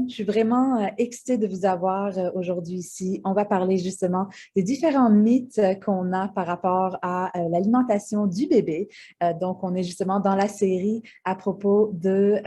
monde. Je suis vraiment excitée de vous avoir aujourd'hui ici. On va parler justement des différents mythes qu'on a par rapport à l'alimentation du bébé. Donc, on est justement dans la série à propos de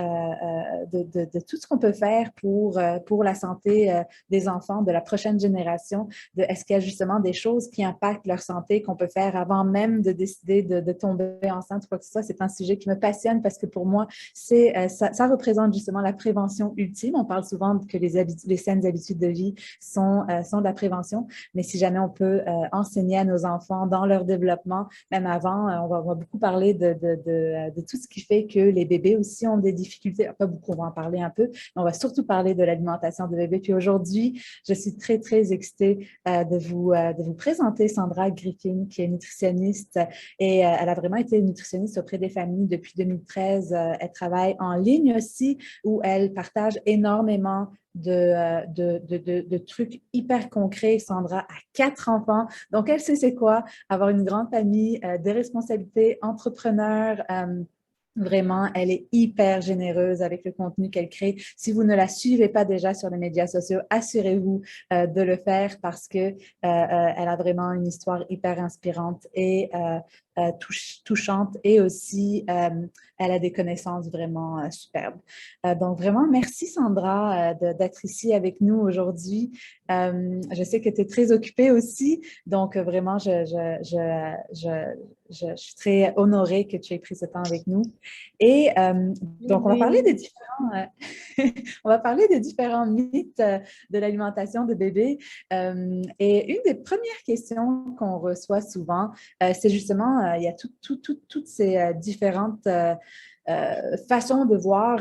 tout ce qu'on peut faire pour la santé des enfants de la prochaine génération. Est-ce qu'il y a justement des choses qui impactent leur santé qu'on peut faire avant même de décider de tomber enceinte ou quoi que ce soit? C'est un sujet qui me passionne parce que pour moi, ça représente justement la prévention ultime. On parle souvent que les saines habitudes de vie sont de la prévention, mais si jamais on peut enseigner à nos enfants dans leur développement, même avant, on va beaucoup parler de tout ce qui fait que les bébés aussi ont des difficultés. Pas beaucoup, on va en parler un peu, mais on va surtout parler de l'alimentation de bébés. Puis aujourd'hui, je suis très, très excitée de vous présenter Sandra Griffin, qui est nutritionniste et elle a vraiment été nutritionniste auprès des familles depuis 2013. Elle travaille en ligne aussi où elle partage énormément de trucs hyper concrets. Sandra a 4 enfants, donc elle sait c'est quoi avoir une grande famille, des responsabilités, entrepreneur. Vraiment, elle est hyper généreuse avec le contenu qu'elle crée. Si vous ne la suivez pas déjà sur les médias sociaux, assurez-vous de le faire parce que elle a vraiment une histoire hyper inspirante et touchante et aussi elle a des connaissances vraiment superbes. Donc vraiment, merci Sandra d'être ici avec nous aujourd'hui. Je sais que tu es très occupée aussi, donc vraiment, je suis très honorée que tu aies pris ce temps avec nous. Et donc, on va parler Oui. on va parler des différents mythes de l'alimentation de bébé. Et une des premières questions qu'on reçoit souvent, c'est justement, il y a toutes ces différentes façons de voir.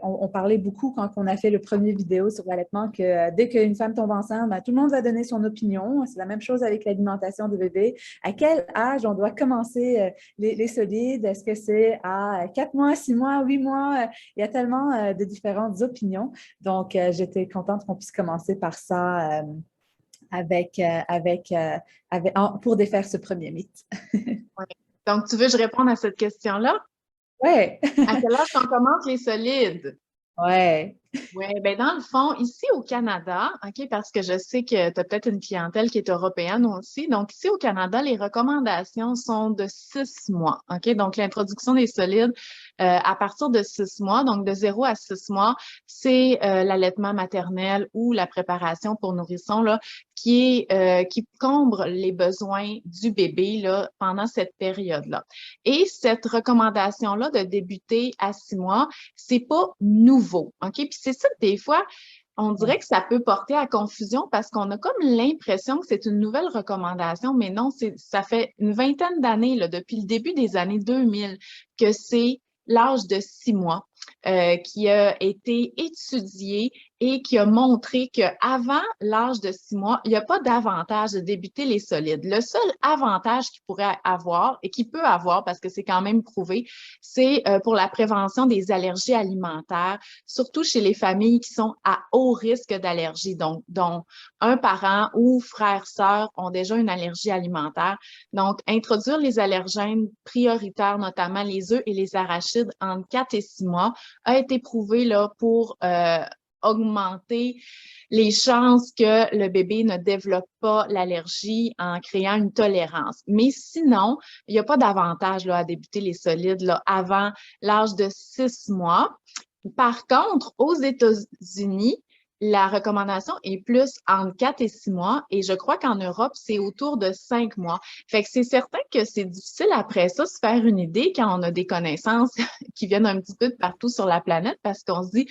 On parlait beaucoup quand on a fait le premier vidéo sur l'allaitement que dès qu'une femme tombe enceinte, ben, tout le monde va donner son opinion. C'est la même chose avec l'alimentation de bébé. À quel âge on doit commencer les solides? Est-ce que c'est à 4 mois, 6 mois, 8 mois? Il y a tellement de différentes opinions. Donc, j'étais contente qu'on puisse commencer par ça pour défaire ce premier mythe. Ouais. Donc, tu veux que je réponde à cette question-là? Ouais, À quel âge on commence les solides? ouais. Oui, ben dans le fond, ici au Canada, OK, parce que je sais que tu as peut-être une clientèle qui est européenne aussi. Donc, ici au Canada, les recommandations sont de 6 mois. OK? Donc, l'introduction des solides à partir de 6 mois, donc de 0 à 6 mois, c'est l'allaitement maternel ou la préparation pour nourrisson, là, qui comble les besoins du bébé là, pendant cette période-là. Et cette recommandation-là de débuter à 6 mois, c'est pas nouveau. OK? Puis c'est ça, des fois, on dirait que ça peut porter à confusion parce qu'on a comme l'impression que c'est une nouvelle recommandation, mais non, ça fait une vingtaine d'années, là, depuis le début des années 2000, que c'est l'âge de 6 mois qui a été étudié et qui a montré qu'avant l'âge de 6 mois, il n'y a pas d'avantage de débuter les solides. Le seul avantage qu'il pourrait avoir et qu'il peut avoir, parce que c'est quand même prouvé, c'est pour la prévention des allergies alimentaires, surtout chez les familles qui sont à haut risque d'allergie, donc dont un parent ou frère, sœur ont déjà une allergie alimentaire. Donc, introduire les allergènes prioritaires, notamment les œufs et les arachides, entre 4 et 6 mois, a été prouvé là, pour augmenter les chances que le bébé ne développe pas l'allergie en créant une tolérance. Mais sinon, il n'y a pas d'avantage là, à débuter les solides là, avant l'âge de 6 mois. Par contre, aux États-Unis, la recommandation est plus entre 4 et 6 mois et je crois qu'en Europe, c'est autour de 5 mois. Fait que c'est certain que c'est difficile après ça se faire une idée quand on a des connaissances qui viennent un petit peu de partout sur la planète parce qu'on se dit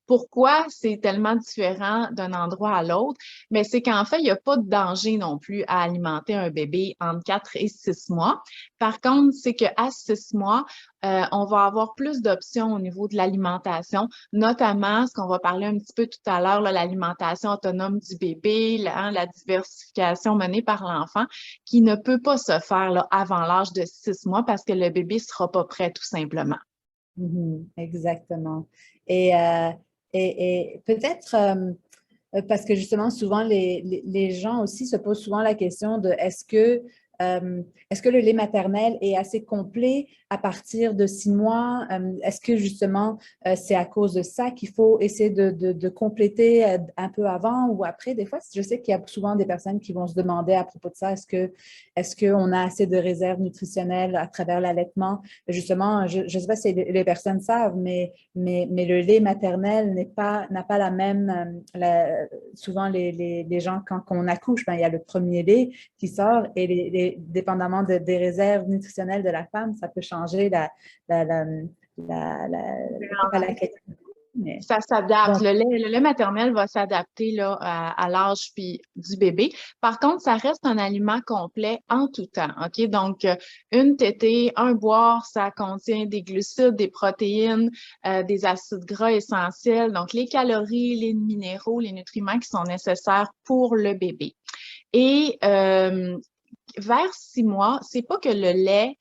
pourquoi c'est tellement différent d'un endroit à l'autre, mais c'est qu'en fait, il n'y a pas de danger non plus à alimenter un bébé entre 4 et 6 mois. Par contre, c'est qu'à 6 mois, on va avoir plus d'options au niveau de l'alimentation, notamment ce qu'on va parler un petit peu tout à l'heure, l'alimentation autonome du bébé, la diversification menée par l'enfant, qui ne peut pas se faire là, avant l'âge de 6 mois parce que le bébé ne sera pas prêt tout simplement. Exactement. Et, et peut-être parce que justement, souvent, les gens aussi se posent souvent la question de est-ce que est-ce que le lait maternel est assez complet à partir de 6 mois? Est-ce que justement, c'est à cause de ça qu'il faut essayer de compléter un peu avant ou après? Des fois, je sais qu'il y a souvent des personnes qui vont se demander à propos de ça, est-ce qu'on a assez de réserves nutritionnelles à travers l'allaitement? Justement, je ne sais pas si les personnes savent, mais le lait maternel n'a pas la même, souvent les gens, quand on accouche, ben, il y a le premier lait qui sort et dépendamment des réserves nutritionnelles de la femme, ça peut changer la, la, pas la qualité. Mais... Ça s'adapte. Donc, Le lait maternel va s'adapter là, à l'âge puis du bébé. Par contre, ça reste un aliment complet en tout temps. OK? Donc, une tétée, un boire, ça contient des glucides, des protéines, des acides gras essentiels, donc les calories, les minéraux, les nutriments qui sont nécessaires pour le bébé. Et vers 6 mois, c'est pas que le lait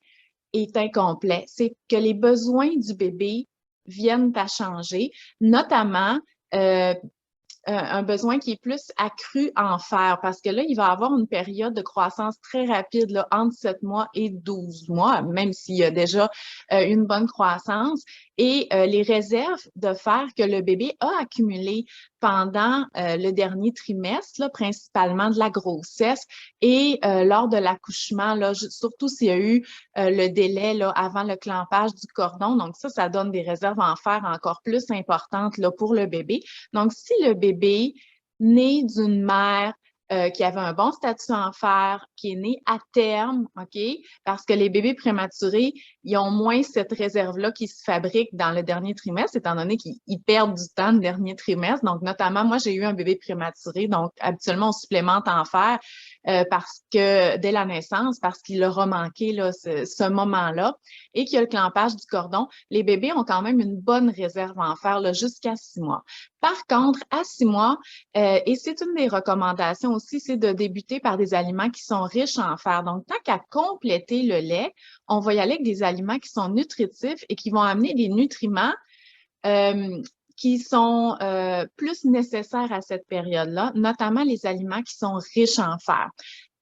est incomplet, c'est que les besoins du bébé viennent à changer, notamment un besoin qui est plus accru en fer parce que là, il va avoir une période de croissance très rapide là, entre 7 mois et 12 mois, même s'il y a déjà une bonne croissance. Et les réserves de fer que le bébé a accumulées pendant le dernier trimestre, là, principalement de la grossesse et lors de l'accouchement, là, surtout s'il y a eu le délai là, avant le clampage du cordon. Donc ça donne des réserves en fer encore plus importantes là, pour le bébé. Donc, si le bébé né d'une mère qui avait un bon statut en fer, qui est né à terme, OK? Parce que les bébés prématurés, ils ont moins cette réserve-là qui se fabrique dans le dernier trimestre, étant donné qu'ils perdent du temps le dernier trimestre. Donc, notamment, moi, j'ai eu un bébé prématuré, donc habituellement, on supplémente en fer parce que dès la naissance, parce qu'il leur a manqué là, ce moment-là et qu'il y a le clampage du cordon, les bébés ont quand même une bonne réserve en fer là, jusqu'à 6 mois. Par contre, à 6 mois, et c'est une des recommandations aussi, c'est de débuter par des aliments qui sont riches en fer. Donc, tant qu'à compléter le lait, on va y aller avec des aliments qui sont nutritifs et qui vont amener des nutriments qui sont plus nécessaires à cette période-là, notamment les aliments qui sont riches en fer.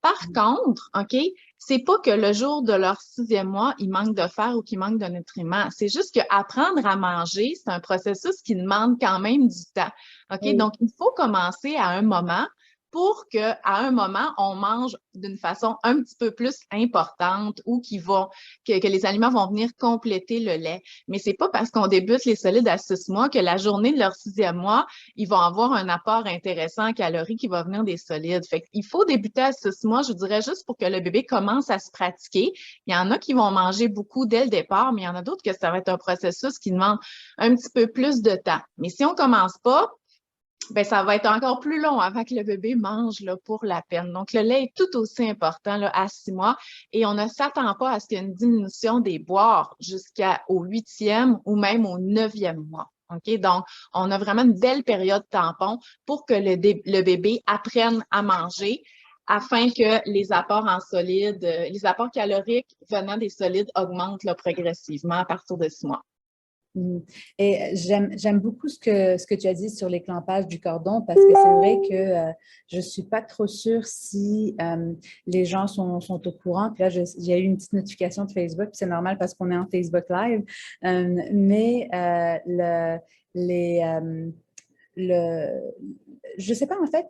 Par contre, OK, c'est pas que le jour de leur 6e mois, il manque de fer ou qu'il manque de nutriments. C'est juste qu'apprendre à manger, c'est un processus qui demande quand même du temps. OK? oui. Donc, il faut commencer à un moment pour qu'à un moment, on mange d'une façon un petit peu plus importante ou que les aliments vont venir compléter le lait. Mais c'est pas parce qu'on débute les solides à 6 mois que la journée de leur 6e mois, ils vont avoir un apport intéressant en calories qui va venir des solides. Fait qu'il faut débuter à 6 mois, je dirais, juste pour que le bébé commence à se pratiquer. Il y en a qui vont manger beaucoup dès le départ, mais il y en a d'autres que ça va être un processus qui demande un petit peu plus de temps. Mais si on commence pas, ben, ça va être encore plus long avant que le bébé mange là, pour la peine. Donc, le lait est tout aussi important là, à 6 mois et on ne s'attend pas à ce qu'il y ait une diminution des boires jusqu'au 8e ou même au 9e mois. OK? Donc, on a vraiment une belle période tampon pour que le bébé apprenne à manger afin que les apports en solides, les apports caloriques venant des solides augmentent là, progressivement à partir de 6 mois. Et j'aime beaucoup ce que tu as dit sur les clampages du cordon parce que c'est vrai que je ne suis pas trop sûre si les gens sont au courant. Puis là, j'ai eu une petite notification de Facebook, puis c'est normal parce qu'on est en Facebook Live. Mais je ne sais pas en fait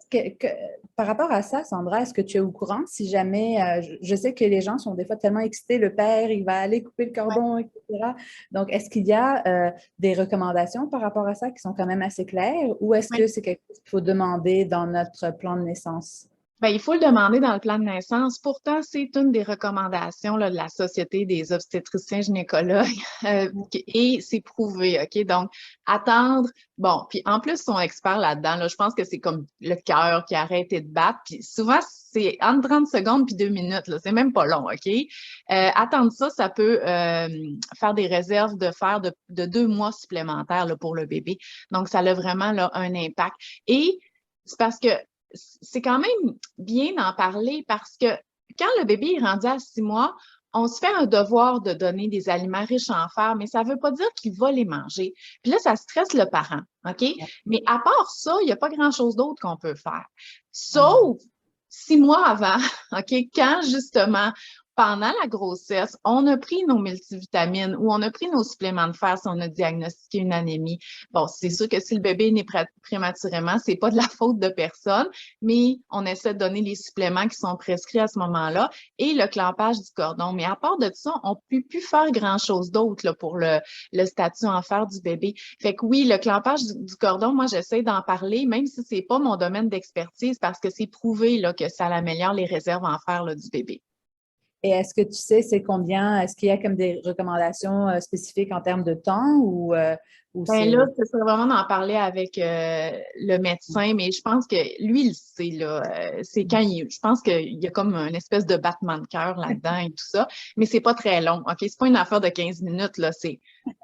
par rapport à ça, Sandra, est-ce que tu es au courant si jamais, je sais que les gens sont des fois tellement excités, le père, il va aller couper le cordon, etc. Donc, est-ce qu'il y a des recommandations par rapport à ça qui sont quand même assez claires ou est-ce que c'est quelque chose qu'il faut demander dans notre plan de naissance? Bien, il faut le demander dans le plan de naissance. Pourtant, c'est une des recommandations là, de la Société des obstétriciens gynécologues et c'est prouvé, OK? Donc, attendre, bon, puis en plus, ils sont experts là-dedans. Là, je pense que c'est comme le cœur qui a arrêté de battre. Puis souvent, c'est entre 30 secondes puis 2 minutes. Là, c'est même pas long, OK? Attendre ça, ça peut faire des réserves de fer de 2 mois supplémentaires là, pour le bébé. Donc, ça a vraiment là, un impact. Et c'est parce que c'est quand même bien d'en parler parce que quand le bébé est rendu à 6 mois, on se fait un devoir de donner des aliments riches en fer, mais ça ne veut pas dire qu'il va les manger. Puis là, ça stresse le parent, OK? Mais à part ça, il n'y a pas grand-chose d'autre qu'on peut faire. Sauf 6 mois avant, OK, quand justement, pendant la grossesse, on a pris nos multivitamines ou on a pris nos suppléments de fer si on a diagnostiqué une anémie. Bon, c'est sûr que si le bébé est né prématurément, c'est pas de la faute de personne, mais on essaie de donner les suppléments qui sont prescrits à ce moment-là et le clampage du cordon. Mais à part de ça, on ne peut plus faire grand-chose d'autre là, pour le statut en fer du bébé. Fait que oui, le clampage du cordon, moi, j'essaie d'en parler, même si c'est pas mon domaine d'expertise, parce que c'est prouvé là, que ça améliore les réserves en fer là, du bébé. Et est-ce que tu sais c'est combien, est-ce qu'il y a comme des recommandations spécifiques en termes de temps ou Ben là, c'est… ce serait vraiment d'en parler avec le médecin, mais je pense que lui, il sait, là. C'est quand je pense qu'il y a comme une espèce de battement de cœur là-dedans et tout ça, mais c'est pas très long, OK? C'est pas une affaire de 15 minutes, là. C'est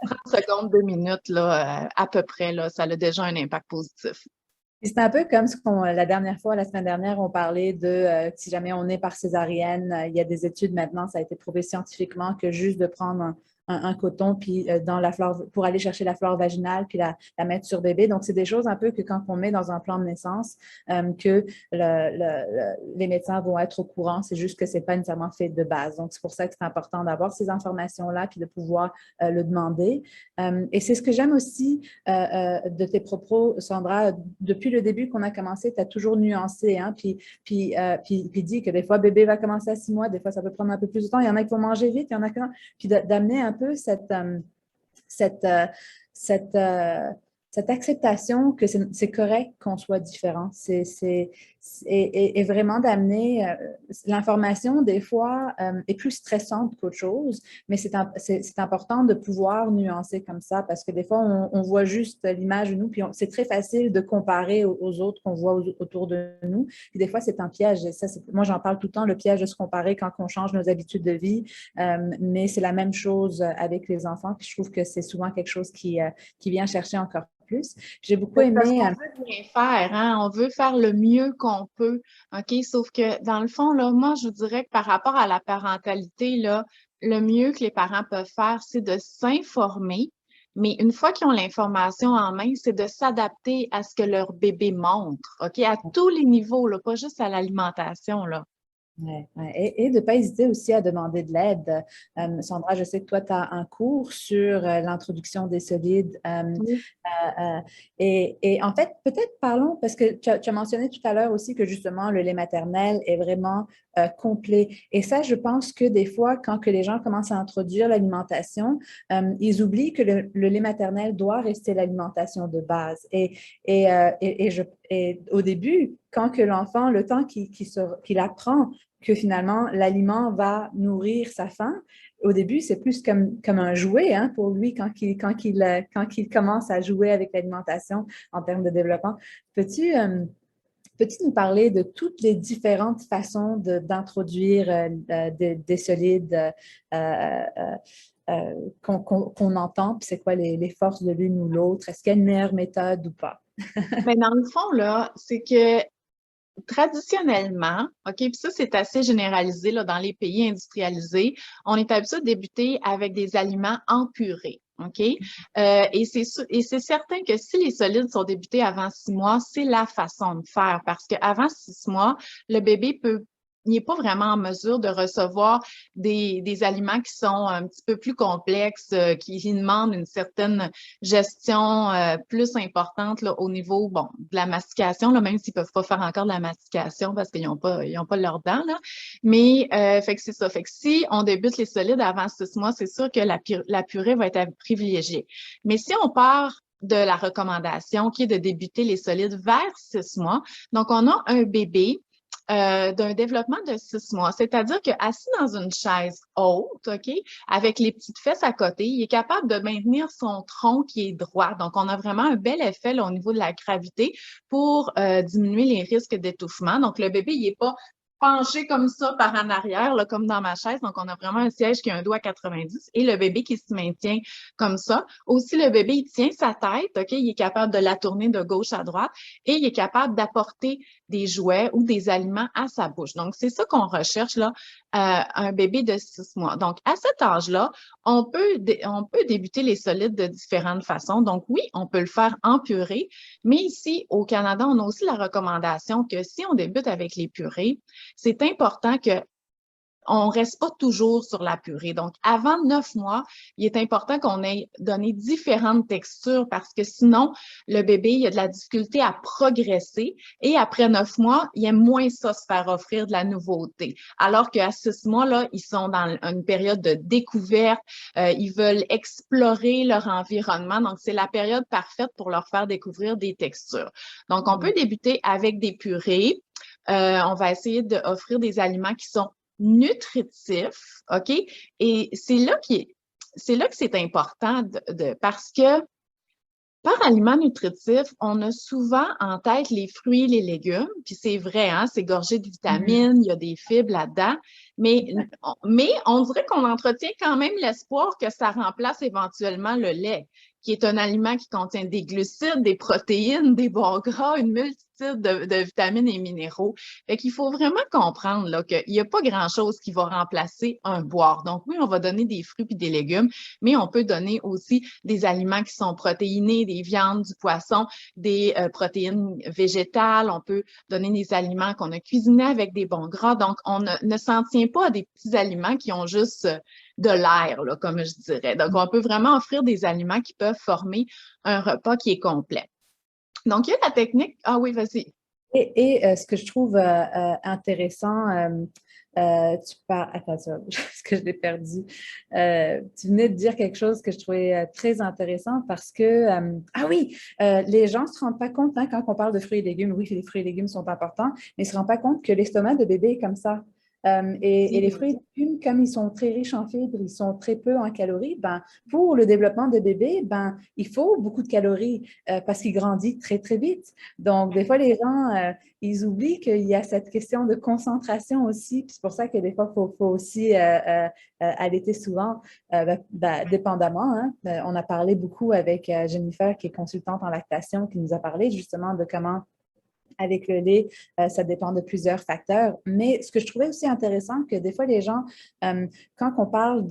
30 secondes, 2 minutes, là, à peu près, là. Ça a déjà un impact positif. C'est un peu comme ce qu'on, la dernière fois, la semaine dernière, on parlait de si jamais on est par césarienne, il y a des études maintenant, ça a été prouvé scientifiquement que juste de prendre un coton puis dans la flore, pour aller chercher la flore vaginale puis la mettre sur bébé. Donc, c'est des choses un peu que quand on met dans un plan de naissance, que les médecins vont être au courant. C'est juste que c'est pas nécessairement fait de base. Donc, c'est pour ça que c'est important d'avoir ces informations-là puis de pouvoir le demander. Et c'est ce que j'aime aussi de tes propos, Sandra. Depuis le début qu'on a commencé, tu as toujours nuancé, hein, puis dit que des fois, bébé va commencer à 6 mois, des fois, ça peut prendre un peu plus de temps. Il y en a qui vont manger vite, il y en a qui… Puis d'amener un peu cette, euh, cette, euh, cette acceptation que c'est correct qu'on soit différent. Et vraiment d'amener l'information, des fois, est plus stressante qu'autre chose, mais c'est important de pouvoir nuancer comme ça parce que des fois, on voit juste l'image de nous, puis c'est très facile de comparer aux autres qu'on voit autour de nous. Puis des fois, c'est un piège. Et ça, moi, j'en parle tout le temps, le piège de se comparer quand on change nos habitudes de vie. Mais c'est la même chose avec les enfants. Puis je trouve que c'est souvent quelque chose qui vient chercher encore plus. J'ai beaucoup C'est parce aimé… qu'on veut bien faire, hein? On veut faire le mieux qu'on peut, OK? Sauf que, dans le fond, là, moi, je vous dirais que par rapport à la parentalité, là, le mieux que les parents peuvent faire, c'est de s'informer. Mais une fois qu'ils ont l'information en main, c'est de s'adapter à ce que leur bébé montre, OK? À tous les niveaux, là, pas juste à l'alimentation, là. Ouais, ouais. Et de ne pas hésiter aussi à demander de l'aide. Sandra, je sais que toi, tu as un cours sur l'introduction des solides. Oui. Et en fait, peut-être parlons, parce que tu as mentionné tout à l'heure aussi que justement, le lait maternel est vraiment complet. Et ça, je pense que des fois, quand que les gens commencent à introduire l'alimentation, ils oublient que le lait maternel doit rester l'alimentation de base. Et au début, quand que l'enfant, le temps qu'il apprend que finalement l'aliment va nourrir sa faim, au début, c'est plus comme un jouet hein, pour lui quand il commence à jouer avec l'alimentation en termes de développement. Peux-tu peux-tu nous parler de toutes les différentes façons d'introduire des solides qu'on entend, puis c'est quoi les forces de l'une ou l'autre? Est-ce qu'il y a une meilleure méthode ou pas? Mais dans le fond, là, c'est que traditionnellement, OK, puis ça, c'est assez généralisé là, dans les pays industrialisés, on est habitué de débuter avec des aliments en purée. OK? Et c'est certain que si les solides sont débutés avant 6 mois, c'est la façon de faire parce qu'avant 6 mois, le bébé peut il n'est pas vraiment en mesure de recevoir des aliments qui sont un petit peu plus complexes, qui demandent une certaine gestion plus importante là, au niveau bon, de la mastication, là, même s'ils ne peuvent pas faire encore de la mastication parce qu'ils n'ont pas leurs dents. Là. Mais fait que c'est ça. Fait que si on débute les solides avant 6 mois, c'est sûr que la purée va être privilégiée. Mais si on part de la recommandation qui est de débuter les solides vers 6 mois, donc on a un bébé d'un développement de 6 mois. C'est-à-dire qu'assis dans une chaise haute, OK, avec les petites fesses à côté, il est capable de maintenir son tronc qui est droit. Donc, on a vraiment un bel effet là, au niveau de la gravité pour diminuer les risques d'étouffement. Donc, le bébé, il n'est pas penché comme ça par en arrière, là, comme dans ma chaise. Donc, on a vraiment un siège qui a un dos à 90 et le bébé qui se maintient comme ça. Aussi, le bébé, il tient sa tête, OK? Il est capable de la tourner de gauche à droite et il est capable d'apporter des jouets ou des aliments à sa bouche. Donc, c'est ça qu'on recherche là un bébé de 6 mois. Donc, à cet âge-là, on peut débuter les solides de différentes façons. Donc, oui, on peut le faire en purée, mais ici, au Canada, on a aussi la recommandation que si on débute avec les purées, c'est important que on reste pas toujours sur la purée. Donc, avant 9 mois, il est important qu'on ait donné différentes textures parce que sinon, le bébé, il a de la difficulté à progresser et après 9 mois, il aime moins ça se faire offrir de la nouveauté. Alors qu'à 6 mois, là, ils sont dans une période de découverte, ils veulent explorer leur environnement. Donc, c'est la période parfaite pour leur faire découvrir des textures. Donc, on peut débuter avec des purées. On va essayer d'offrir des aliments qui sont nutritif, OK? Et c'est là que c'est important parce que par aliment nutritif, on a souvent en tête les fruits et les légumes, puis c'est vrai, hein, c'est gorgé de vitamines, il y a des fibres là-dedans, mais on dirait qu'on entretient quand même l'espoir que ça remplace éventuellement le lait, qui est un aliment qui contient des glucides, des protéines, des bons gras, une multitude de vitamines et minéraux. Fait qu'il faut vraiment comprendre là, qu'il n'y a pas grand-chose qui va remplacer un boire. Donc oui, on va donner des fruits et des légumes, mais on peut donner aussi des aliments qui sont protéinés, des viandes, du poisson, des protéines végétales. On peut donner des aliments qu'on a cuisinés avec des bons gras. Donc, on ne s'en tient pas à des petits aliments qui ont juste de l'air, là, comme je dirais. Donc, on peut vraiment offrir des aliments qui peuvent former un repas qui est complet. Donc, il y a la technique. Ah oui, vas-y. Ce que je trouve intéressant, tu parles. Attends, ça, est-ce que je l'ai perdu? Tu venais de dire quelque chose que je trouvais très intéressant parce que, ah oui, les gens ne se rendent pas compte, hein, quand on parle de fruits et légumes, oui, les fruits et légumes sont importants, mais ils ne se rendent pas compte que l'estomac de bébé est comme ça. Et les fruits et légumes, comme ils sont très riches en fibres, ils sont très peu en calories, ben, pour le développement de bébé, ben, il faut beaucoup de calories parce qu'il grandit très, très vite. Donc, des fois, les gens, ils oublient qu'il y a cette question de concentration aussi. Puis c'est pour ça que des fois, faut aussi allaiter souvent, dépendamment. Hein. On a parlé beaucoup avec Jennifer, qui est consultante en lactation, qui nous a parlé justement de comment avec le lait, ça dépend de plusieurs facteurs. Mais ce que je trouvais aussi intéressant, que des fois, les gens, quand on parle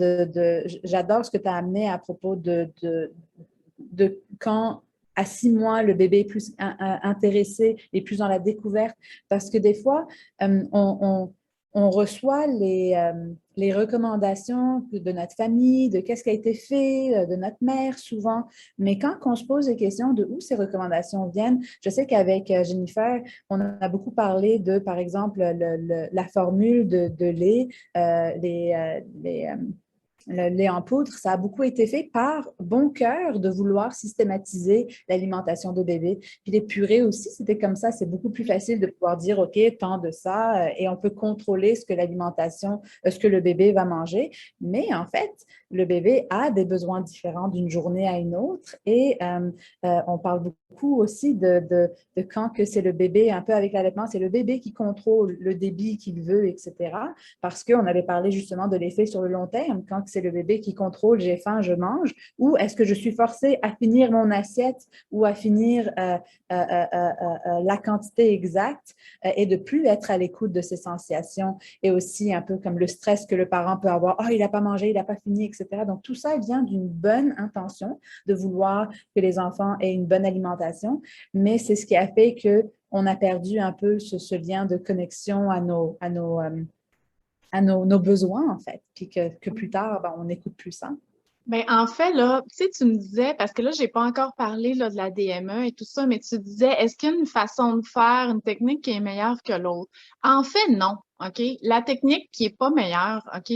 j'adore ce que tu as amené à propos de quand à 6 mois, le bébé est plus intéressé et plus dans la découverte, parce que des fois, on reçoit les recommandations de notre famille, de qu'est-ce qui a été fait, de notre mère souvent. Mais quand on se pose des questions de où ces recommandations viennent, je sais qu'avec Jennifer, on a beaucoup parlé de, par exemple, la formule de lait, le lait en poudre, ça a beaucoup été fait par bon cœur de vouloir systématiser l'alimentation de bébé. Puis les purées aussi, c'était comme ça. C'est beaucoup plus facile de pouvoir dire, OK, tant de ça, et on peut contrôler ce que l'alimentation, ce que le bébé va manger. Mais en fait, le bébé a des besoins différents d'une journée à une autre. Et on parle beaucoup aussi de quand que c'est le bébé, un peu avec l'allaitement, c'est le bébé qui contrôle le débit qu'il veut, etc. Parce qu'on avait parlé justement de l'effet sur le long terme, quand c'est le bébé qui contrôle, j'ai faim, je mange, ou est-ce que je suis forcée à finir mon assiette ou à finir la quantité exacte et de plus être à l'écoute de ses sensations et aussi un peu comme le stress que le parent peut avoir, « Oh, il n'a pas mangé, il n'a pas fini, etc. » Donc, tout ça vient d'une bonne intention de vouloir que les enfants aient une bonne alimentation, mais c'est ce qui a fait qu'on a perdu un peu ce lien de connexion à nos besoins, en fait, puis que plus tard, ben, on n'écoute plus ça. Ben, en fait, là, tu sais, tu me disais, parce que là, j'ai pas encore parlé là, de la DME et tout ça, mais tu disais, est-ce qu'il y a une façon de faire, une technique qui est meilleure que l'autre? En fait, non, OK? La technique qui est pas meilleure, OK,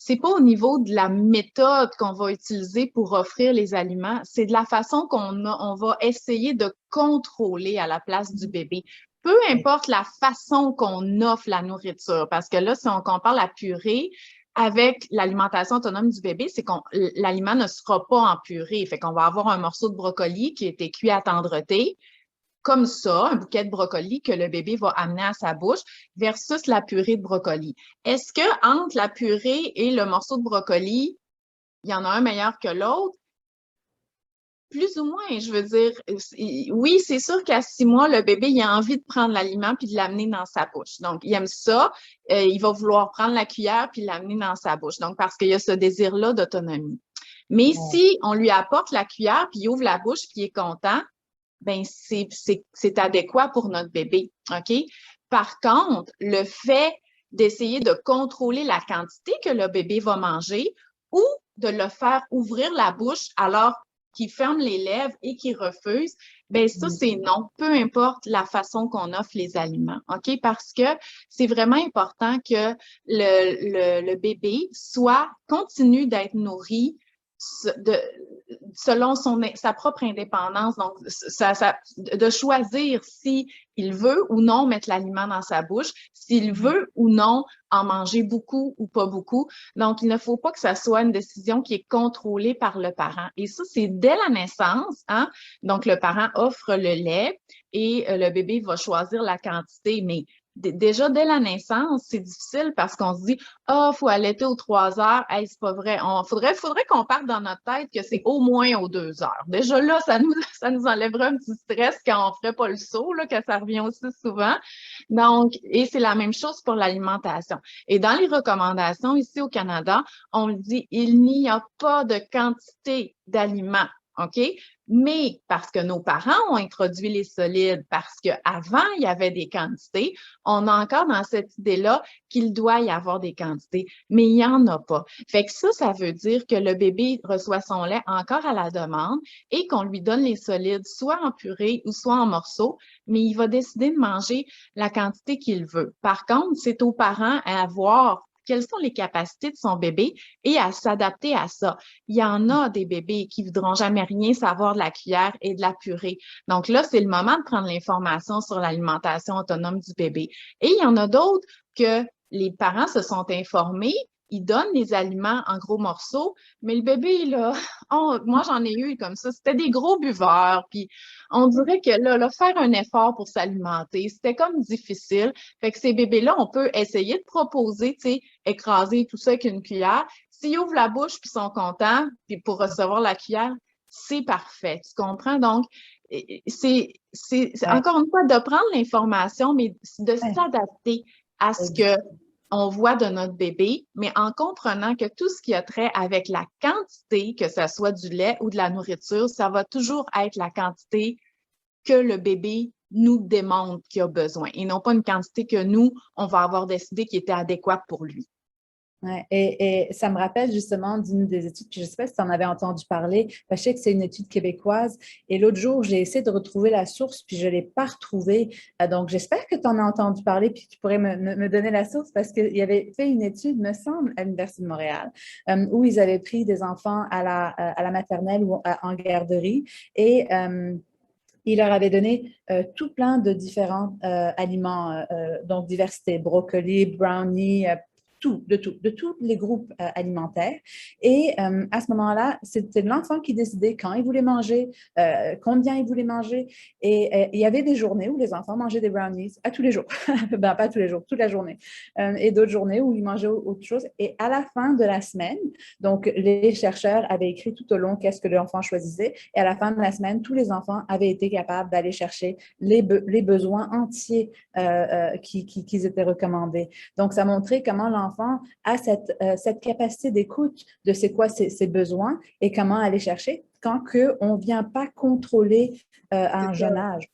c'est pas au niveau de la méthode qu'on va utiliser pour offrir les aliments, c'est de la façon on va essayer de contrôler à la place du bébé. Peu importe la façon qu'on offre la nourriture, parce que là, si on compare la purée, avec l'alimentation autonome du bébé, c'est qu'on l'aliment ne sera pas en purée. Fait qu'on va avoir un morceau de brocoli qui a été cuit à tendreté, comme ça, un bouquet de brocoli que le bébé va amener à sa bouche versus la purée de brocoli. Est-ce que entre la purée et le morceau de brocoli, il y en a un meilleur que l'autre? Plus ou moins, je veux dire, oui, c'est sûr qu'à 6 mois, le bébé, il a envie de prendre l'aliment puis de l'amener dans sa bouche. Donc, il aime ça. Il va vouloir prendre la cuillère puis l'amener dans sa bouche. Donc, parce qu'il y a ce désir-là d'autonomie. Mais Ouais. si on lui apporte la cuillère puis il ouvre la bouche puis il est content, ben c'est adéquat pour notre bébé, OK? Par contre, le fait d'essayer de contrôler la quantité que le bébé va manger ou de le faire ouvrir la bouche alors qu'il ferme les lèvres et qu'il refuse, ben ça, c'est non, peu importe la façon qu'on offre les aliments, OK? Parce que c'est vraiment important que le bébé continue d'être nourri de, selon sa propre indépendance, donc de choisir si il veut ou non mettre l'aliment dans sa bouche, s'il veut ou non en manger beaucoup ou pas beaucoup. Donc, il ne faut pas que ça soit une décision qui est contrôlée par le parent. Et ça, c'est dès la naissance, hein? Donc, le parent offre le lait et le bébé va choisir la quantité, mais déjà, dès la naissance, c'est difficile parce qu'on se dit, ah, faut allaiter aux 3 heures. Hey, c'est pas vrai. Faudrait qu'on parte dans notre tête que c'est au moins aux 2 heures. Déjà là, ça nous enlèverait un petit stress quand on ferait pas le saut, là, que ça revient aussi souvent. Donc, et c'est la même chose pour l'alimentation. Et dans les recommandations ici au Canada, on le dit, il n'y a pas de quantité d'aliments. OK? Mais parce que nos parents ont introduit les solides, parce qu'avant, il y avait des quantités, on a encore dans cette idée-là qu'il doit y avoir des quantités, mais il n'y en a pas. Fait que ça veut dire que le bébé reçoit son lait encore à la demande et qu'on lui donne les solides soit en purée ou soit en morceaux, mais il va décider de manger la quantité qu'il veut. Par contre, c'est aux parents à voir quelles sont les capacités de son bébé et à s'adapter à ça. Il y en a des bébés qui voudront jamais rien savoir de la cuillère et de la purée. Donc là, c'est le moment de prendre l'information sur l'alimentation autonome du bébé. Et il y en a d'autres que les parents se sont informés, ils donnent les aliments en gros morceaux, mais le bébé, là, moi j'en ai eu comme ça, c'était des gros buveurs, puis on dirait que là, faire un effort pour s'alimenter, c'était comme difficile. Fait que ces bébés-là, on peut essayer de proposer, tu sais, écraser tout ça avec une cuillère. S'ils ouvrent la bouche puis sont contents, puis pour recevoir la cuillère, c'est parfait. Tu comprends? Donc, c'est Ouais. encore une fois de prendre l'information, mais de Ouais. s'adapter à ce que on voit de notre bébé, mais en comprenant que tout ce qui a trait avec la quantité, que ce soit du lait ou de la nourriture, ça va toujours être la quantité que le bébé nous démontre qu'il a besoin et non pas une quantité que nous, on va avoir décidé qui était adéquate pour lui. Ouais, et ça me rappelle justement d'une des études, puis je ne sais pas si tu en avais entendu parler, je sais que c'est une étude québécoise, et l'autre jour, j'ai essayé de retrouver la source, puis je ne l'ai pas retrouvée. Donc, j'espère que tu en as entendu parler, puis que tu pourrais me donner la source, parce qu'il avait fait une étude, me semble, à l'Université de Montréal, où ils avaient pris des enfants à la maternelle ou en garderie, et il leur avait donné tout plein de différents aliments, donc diversité, brocoli, brownie, de tous les groupes alimentaires. Et à ce moment-là, c'était l'enfant qui décidait quand il voulait manger, combien il voulait manger. Et il y avait des journées où les enfants mangeaient des brownies à tous les jours. Ben, pas tous les jours, toute la journée. Et d'autres journées où ils mangeaient autre chose. Et à la fin de la semaine, donc les chercheurs avaient écrit tout au long qu'est-ce que l'enfant choisissait. Et à la fin de la semaine, tous les enfants avaient été capables d'aller chercher les besoins entiers qui étaient recommandés. Donc, ça montrait comment l'enfant a cette capacité d'écoute de c'est quoi ses besoins et comment aller chercher quand on ne vient pas contrôler à un jeune âge.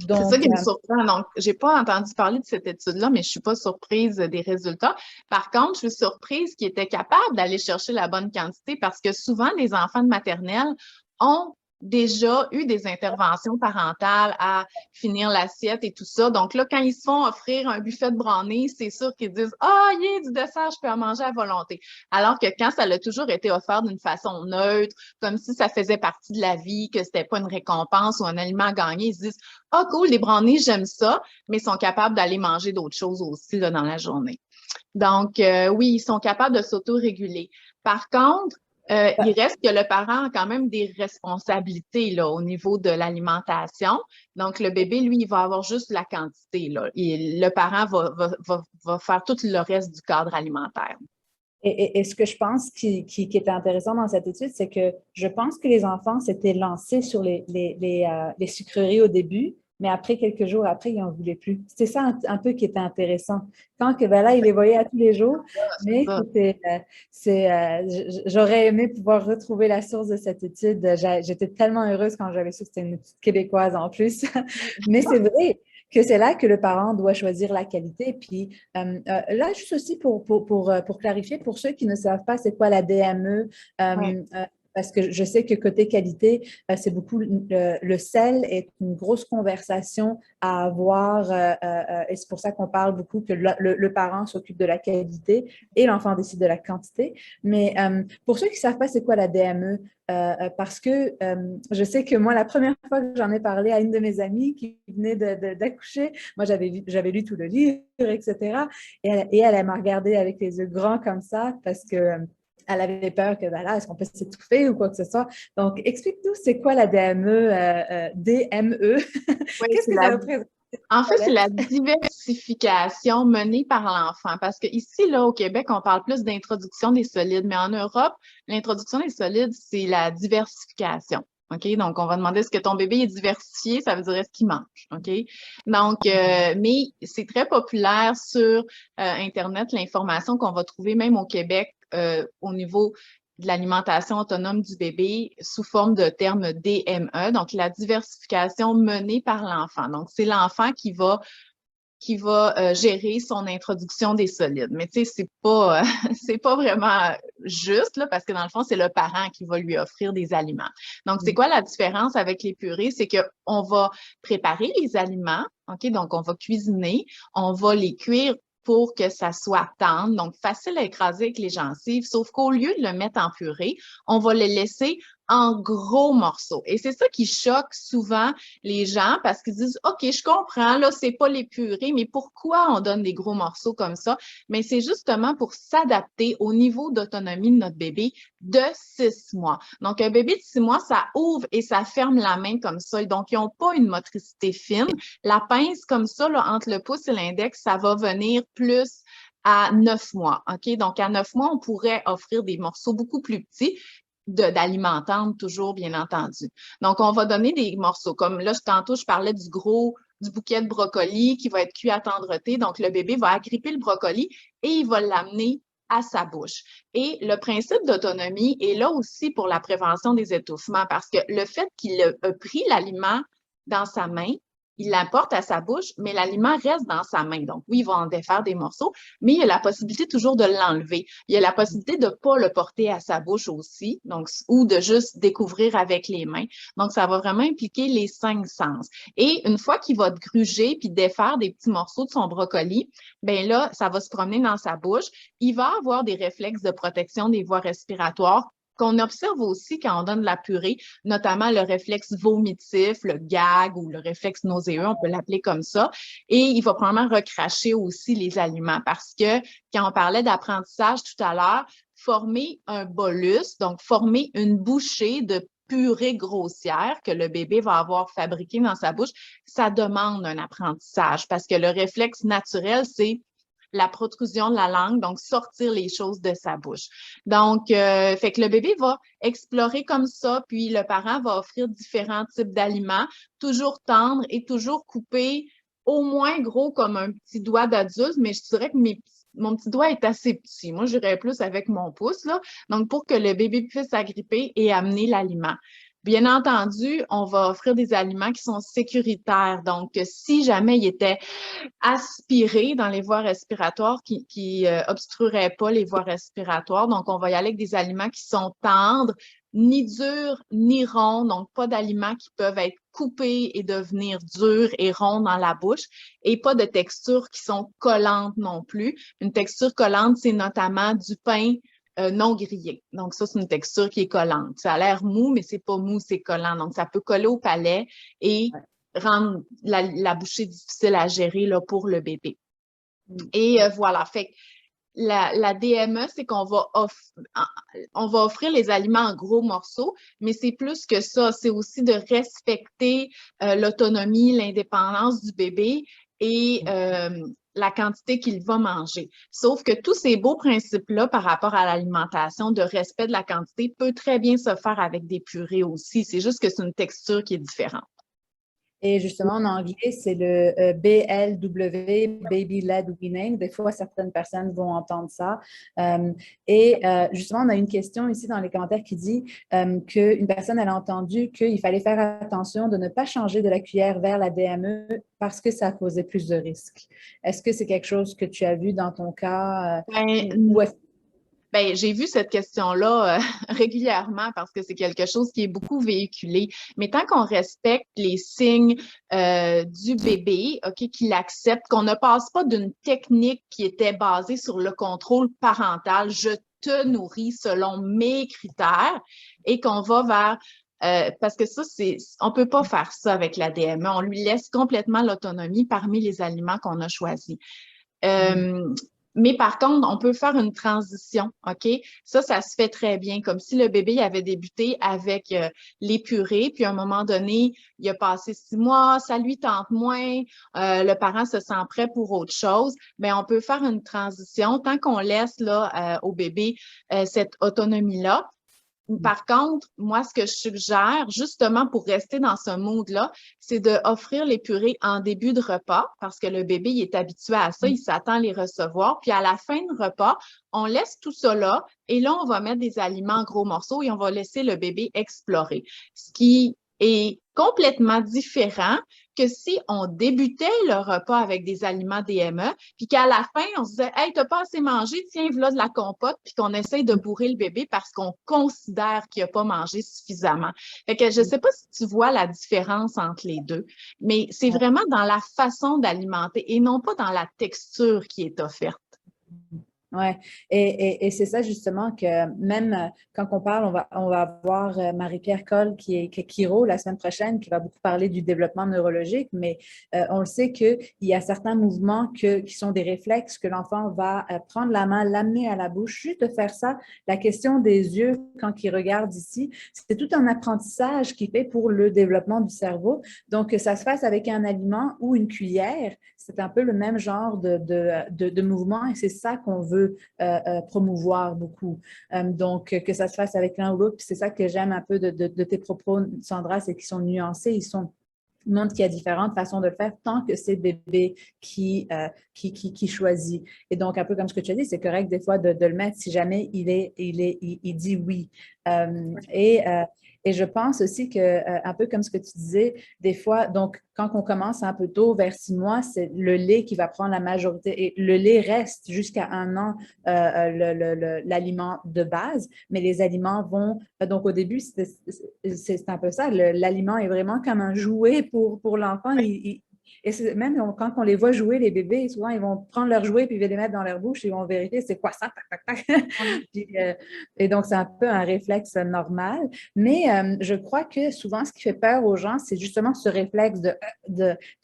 C'est ça Donc, qui me surprend. Donc, j'ai pas entendu parler de cette étude-là, mais je suis pas surprise des résultats. Par contre, je suis surprise qu'ils étaient capables d'aller chercher la bonne quantité parce que souvent, les enfants de maternelle ont déjà eu des interventions parentales à finir l'assiette et tout ça. Donc là, quand ils se font offrir un buffet de brownies, c'est sûr qu'ils disent ah, il y a du dessert, je peux en manger à volonté. Alors que quand ça a toujours été offert d'une façon neutre, comme si ça faisait partie de la vie, que c'était pas une récompense ou un aliment à gagner, ils se disent ah, cool, les brownies, j'aime ça, mais ils sont capables d'aller manger d'autres choses aussi là, dans la journée. Donc, oui, ils sont capables de s'auto-réguler. Par contre, il reste que le parent a quand même des responsabilités là, au niveau de l'alimentation. Donc, le bébé, lui, il va avoir juste la quantité. Là, et le parent va faire tout le reste du cadre alimentaire. Et ce que je pense qui était intéressant dans cette étude, c'est que je pense que les enfants s'étaient lancés sur les sucreries au début, mais après, quelques jours après, ils n'en voulaient plus. C'est ça un peu qui était intéressant. Quand que, ben là, ils les voyaient à tous les jours, mais Ça. j'aurais aimé pouvoir retrouver la source de cette étude. J'étais tellement heureuse quand j'avais su que c'était une étude québécoise en plus. Mais c'est vrai que c'est là que le parent doit choisir la qualité. Puis là, juste aussi pour clarifier, pour ceux qui ne savent pas c'est quoi la DME, Ouais. parce que je sais que côté qualité, c'est beaucoup le sel est une grosse conversation à avoir et c'est pour ça qu'on parle beaucoup que le parent s'occupe de la qualité et l'enfant décide de la quantité. Mais pour ceux qui ne savent pas c'est quoi la DME, parce que je sais que moi, la première fois que j'en ai parlé à une de mes amies qui venait d'accoucher, moi, j'avais lu tout le livre, etc. Et elle m'a regardé avec les yeux grands comme ça parce que elle avait peur que, ben là, est-ce qu'on peut s'étouffer ou quoi que ce soit. Donc, explique-nous, c'est quoi la DME, DME? Oui, Qu'est-ce que ça représente? en fait, c'est la diversification menée par l'enfant. Parce que ici, là, au Québec, on parle plus d'introduction des solides, mais en Europe, l'introduction des solides, c'est la diversification. OK? Donc, on va demander est-ce que ton bébé est diversifié, ça veut dire est-ce qu'il mange. OK? Donc, mais c'est très populaire sur Internet, l'information qu'on va trouver même au Québec au niveau de l'alimentation autonome du bébé sous forme de terme DME, donc la diversification menée par l'enfant. Donc, c'est l'enfant qui va gérer son introduction des solides. Mais tu sais, c'est pas vraiment juste, là, parce que dans le fond, c'est le parent qui va lui offrir des aliments. Donc, c'est quoi la différence avec les purées? C'est qu'on va préparer les aliments, OK? Donc, on va cuisiner, on va les cuire pour que ça soit tendre, donc facile à écraser avec les gencives, sauf qu'au lieu de le mettre en purée, on va le laisser en gros morceaux. Et c'est ça qui choque souvent les gens parce qu'ils disent, OK, je comprends, là, c'est pas les purées, mais pourquoi on donne des gros morceaux comme ça? Mais c'est justement pour s'adapter au niveau d'autonomie de notre bébé de 6 mois. Donc, un bébé de 6 mois, ça ouvre et ça ferme la main comme ça. Donc, ils n'ont pas une motricité fine. La pince comme ça, là, entre le pouce et l'index, ça va venir plus à 9 mois. OK? Donc, à 9 mois, on pourrait offrir des morceaux beaucoup plus petits d'aliments tendres, toujours, bien entendu. Donc, on va donner des morceaux. Comme là, tantôt, je parlais du bouquet de brocoli qui va être cuit à tendreté. Donc, le bébé va agripper le brocoli et il va l'amener à sa bouche. Et le principe d'autonomie est là aussi pour la prévention des étouffements parce que le fait qu'il a pris l'aliment dans sa main, il l'apporte à sa bouche, mais l'aliment reste dans sa main. Donc, oui, il va en défaire des morceaux, mais il y a la possibilité toujours de l'enlever. Il y a la possibilité de ne pas le porter à sa bouche aussi, donc, ou de juste découvrir avec les mains. Donc, ça va vraiment impliquer les 5 sens. Et une fois qu'il va gruger puis défaire des petits morceaux de son brocoli, ben là, ça va se promener dans sa bouche. Il va avoir des réflexes de protection des voies respiratoires qu'on observe aussi quand on donne de la purée, notamment le réflexe vomitif, le gag ou le réflexe nauséeux, on peut l'appeler comme ça. Et il va probablement recracher aussi les aliments parce que quand on parlait d'apprentissage tout à l'heure, former un bolus, donc former une bouchée de purée grossière que le bébé va avoir fabriquée dans sa bouche, ça demande un apprentissage parce que le réflexe naturel, c'est la protrusion de la langue, donc sortir les choses de sa bouche. Donc, fait que le bébé va explorer comme ça, puis le parent va offrir différents types d'aliments, toujours tendres et toujours coupés au moins gros comme un petit doigt d'adulte, mais je dirais que mon petit doigt est assez petit. Moi, j'irais plus avec mon pouce, là. Donc, pour que le bébé puisse agripper et amener l'aliment. Bien entendu, on va offrir des aliments qui sont sécuritaires. Donc, si jamais il était aspiré dans les voies respiratoires qui obstrueraient pas les voies respiratoires. Donc, on va y aller avec des aliments qui sont tendres, ni durs, ni ronds. Donc, pas d'aliments qui peuvent être coupés et devenir durs et ronds dans la bouche et pas de textures qui sont collantes non plus. Une texture collante, c'est notamment du pain non grillé. Donc, ça, c'est une texture qui est collante. Ça a l'air mou, mais c'est pas mou, c'est collant. Donc, ça peut coller au palais et rendre la bouchée difficile à gérer là, pour le bébé. Et voilà, fait que la DME, c'est qu'on va, on va offrir les aliments en gros morceaux, mais c'est plus que ça. C'est aussi de respecter l'autonomie, l'indépendance du bébé et la quantité qu'il va manger. Sauf que tous ces beaux principes-là par rapport à l'alimentation, de respect de la quantité, peut très bien se faire avec des purées aussi. C'est juste que c'est une texture qui est différente. Et justement, en anglais, c'est le BLW, Baby Led Weaning. Des fois, certaines personnes vont entendre ça. Justement, on a une question ici dans les commentaires qui dit qu'une personne, elle a entendu qu'il fallait faire attention de ne pas changer de la cuillère vers la DME parce que ça causait plus de risques. Est-ce que c'est quelque chose que tu as vu dans ton cas? Ou est-ce Ben, j'ai vu cette question-là régulièrement parce que c'est quelque chose qui est beaucoup véhiculé. Mais tant qu'on respecte les signes du bébé, OK, qu'il accepte, qu'on ne passe pas d'une technique qui était basée sur le contrôle parental, je te nourris selon mes critères, et qu'on va vers parce que ça, on peut pas faire ça avec la DME. On lui laisse complètement l'autonomie parmi les aliments qu'on a choisis. Euh, mais par contre, on peut faire une transition, OK? Ça se fait très bien, comme si le bébé avait débuté avec les purées, puis à un moment donné, il a passé 6 mois, ça lui tente moins, le parent se sent prêt pour autre chose. Bien, on peut faire une transition tant qu'on laisse là, au bébé cette autonomie-là. Par contre, moi, ce que je suggère, justement pour rester dans ce mood-là, c'est d'offrir les purées en début de repas parce que le bébé, il est habitué à ça, il s'attend à les recevoir. Puis à la fin de repas, on laisse tout ça là et là, on va mettre des aliments en gros morceaux et on va laisser le bébé explorer. Ce qui est complètement différent que si on débutait le repas avec des aliments DME, puis qu'à la fin, on se disait « Hey, t'as pas assez mangé, tiens, voilà de la compote », puis qu'on essaye de bourrer le bébé parce qu'on considère qu'il a pas mangé suffisamment. Fait que je sais pas si tu vois la différence entre les deux, mais c'est vraiment dans la façon d'alimenter et non pas dans la texture qui est offerte. Oui, et c'est ça justement que même quand on parle, on va avoir Marie-Pierre Coll qui est chiro la semaine prochaine, qui va beaucoup parler du développement neurologique, mais on le sait qu'il y a certains mouvements qui sont des réflexes, que l'enfant va prendre la main, l'amener à la bouche, juste de faire ça. La question des yeux, quand il regarde ici, c'est tout un apprentissage qu'il fait pour le développement du cerveau. Donc, que ça se fasse avec un aliment ou une cuillère, c'est un peu le même genre de mouvement et c'est ça qu'on veut promouvoir beaucoup. Donc, que ça se fasse avec l'un ou l'autre, puis c'est ça que j'aime un peu de tes propos, Sandra, c'est qu'ils sont nuancés, ils montrent qu'il y a différentes façons de le faire tant que c'est bébé qui choisit. Et donc, un peu comme ce que tu as dit, c'est correct des fois de le mettre si jamais il dit oui. Et je pense aussi que, un peu comme ce que tu disais, des fois, donc, quand on commence un peu tôt, vers 6 mois, c'est le lait qui va prendre la majorité. Et le lait reste jusqu'à 1 an l'aliment de base, mais les aliments vont. Donc, au début, c'est un peu ça. L'aliment est vraiment comme un jouet pour l'enfant. Et même quand on les voit jouer, les bébés, souvent, ils vont prendre leur jouet puis ils vont les mettre dans leur bouche et ils vont vérifier c'est quoi ça, tac, tac, tac. Puis, et donc, c'est un peu un réflexe normal. Mais je crois que souvent, ce qui fait peur aux gens, c'est justement ce réflexe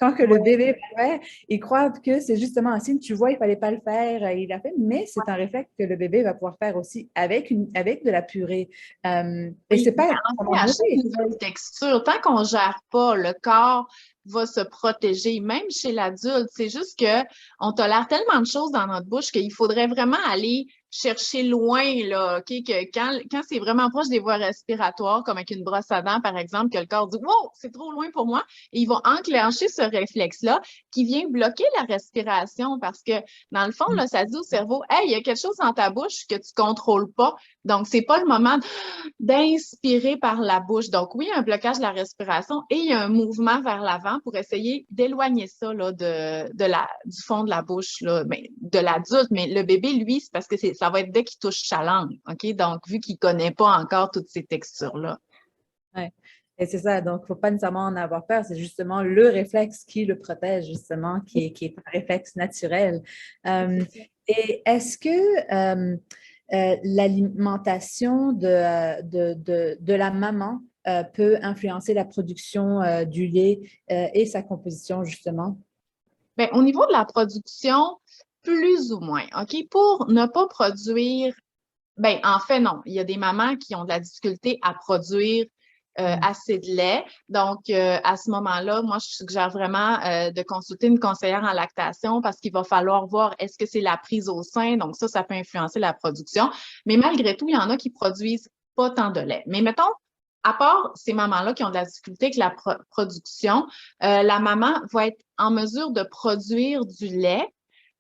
quand que le bébé va faire, ils croient que c'est justement un signe, tu vois, il ne fallait pas le faire, il l'a fait, mais c'est un réflexe que le bébé va pouvoir faire aussi avec de la purée. Et Oui, c'est pas en fait, à chaque nouvelle texture, tant qu'on ne gère pas, le corps va se protéger, même chez l'adulte. C'est juste que on tolère tellement de choses dans notre bouche qu'il faudrait vraiment aller chercher loin, là, OK? Que quand c'est vraiment proche des voies respiratoires, comme avec une brosse à dents, par exemple, que le corps dit wow, c'est trop loin pour moi, et ils vont enclencher ce réflexe-là qui vient bloquer la respiration parce que, dans le fond, là, ça dit au cerveau, hey, il y a quelque chose dans ta bouche que tu contrôles pas. Donc, c'est pas le moment d'inspirer par la bouche. Donc, oui, il y a un blocage de la respiration et il y a un mouvement vers l'avant pour essayer d'éloigner ça là, du fond de la bouche, là, de l'adulte. Mais le bébé, lui, c'est parce que ça va être dès qu'il touche sa langue. OK? Donc, vu qu'il ne connaît pas encore toutes ces textures-là. Oui. Et c'est ça, donc il ne faut pas nécessairement en avoir peur, c'est justement le réflexe qui le protège, justement, qui est un réflexe naturel. Et est-ce que l'alimentation de la maman peut influencer la production du lait et sa composition, justement? Bien, au niveau de la production, plus ou moins, OK? Pour ne pas produire, ben en fait, non. Il y a des mamans qui ont de la difficulté à produire assez de lait. Donc, à ce moment-là, moi, je suggère vraiment de consulter une conseillère en lactation parce qu'il va falloir voir est-ce que c'est la prise au sein. Donc, ça peut influencer la production. Mais malgré tout, il y en a qui produisent pas tant de lait. Mais mettons, à part ces mamans-là qui ont de la difficulté avec la production, la maman va être en mesure de produire du lait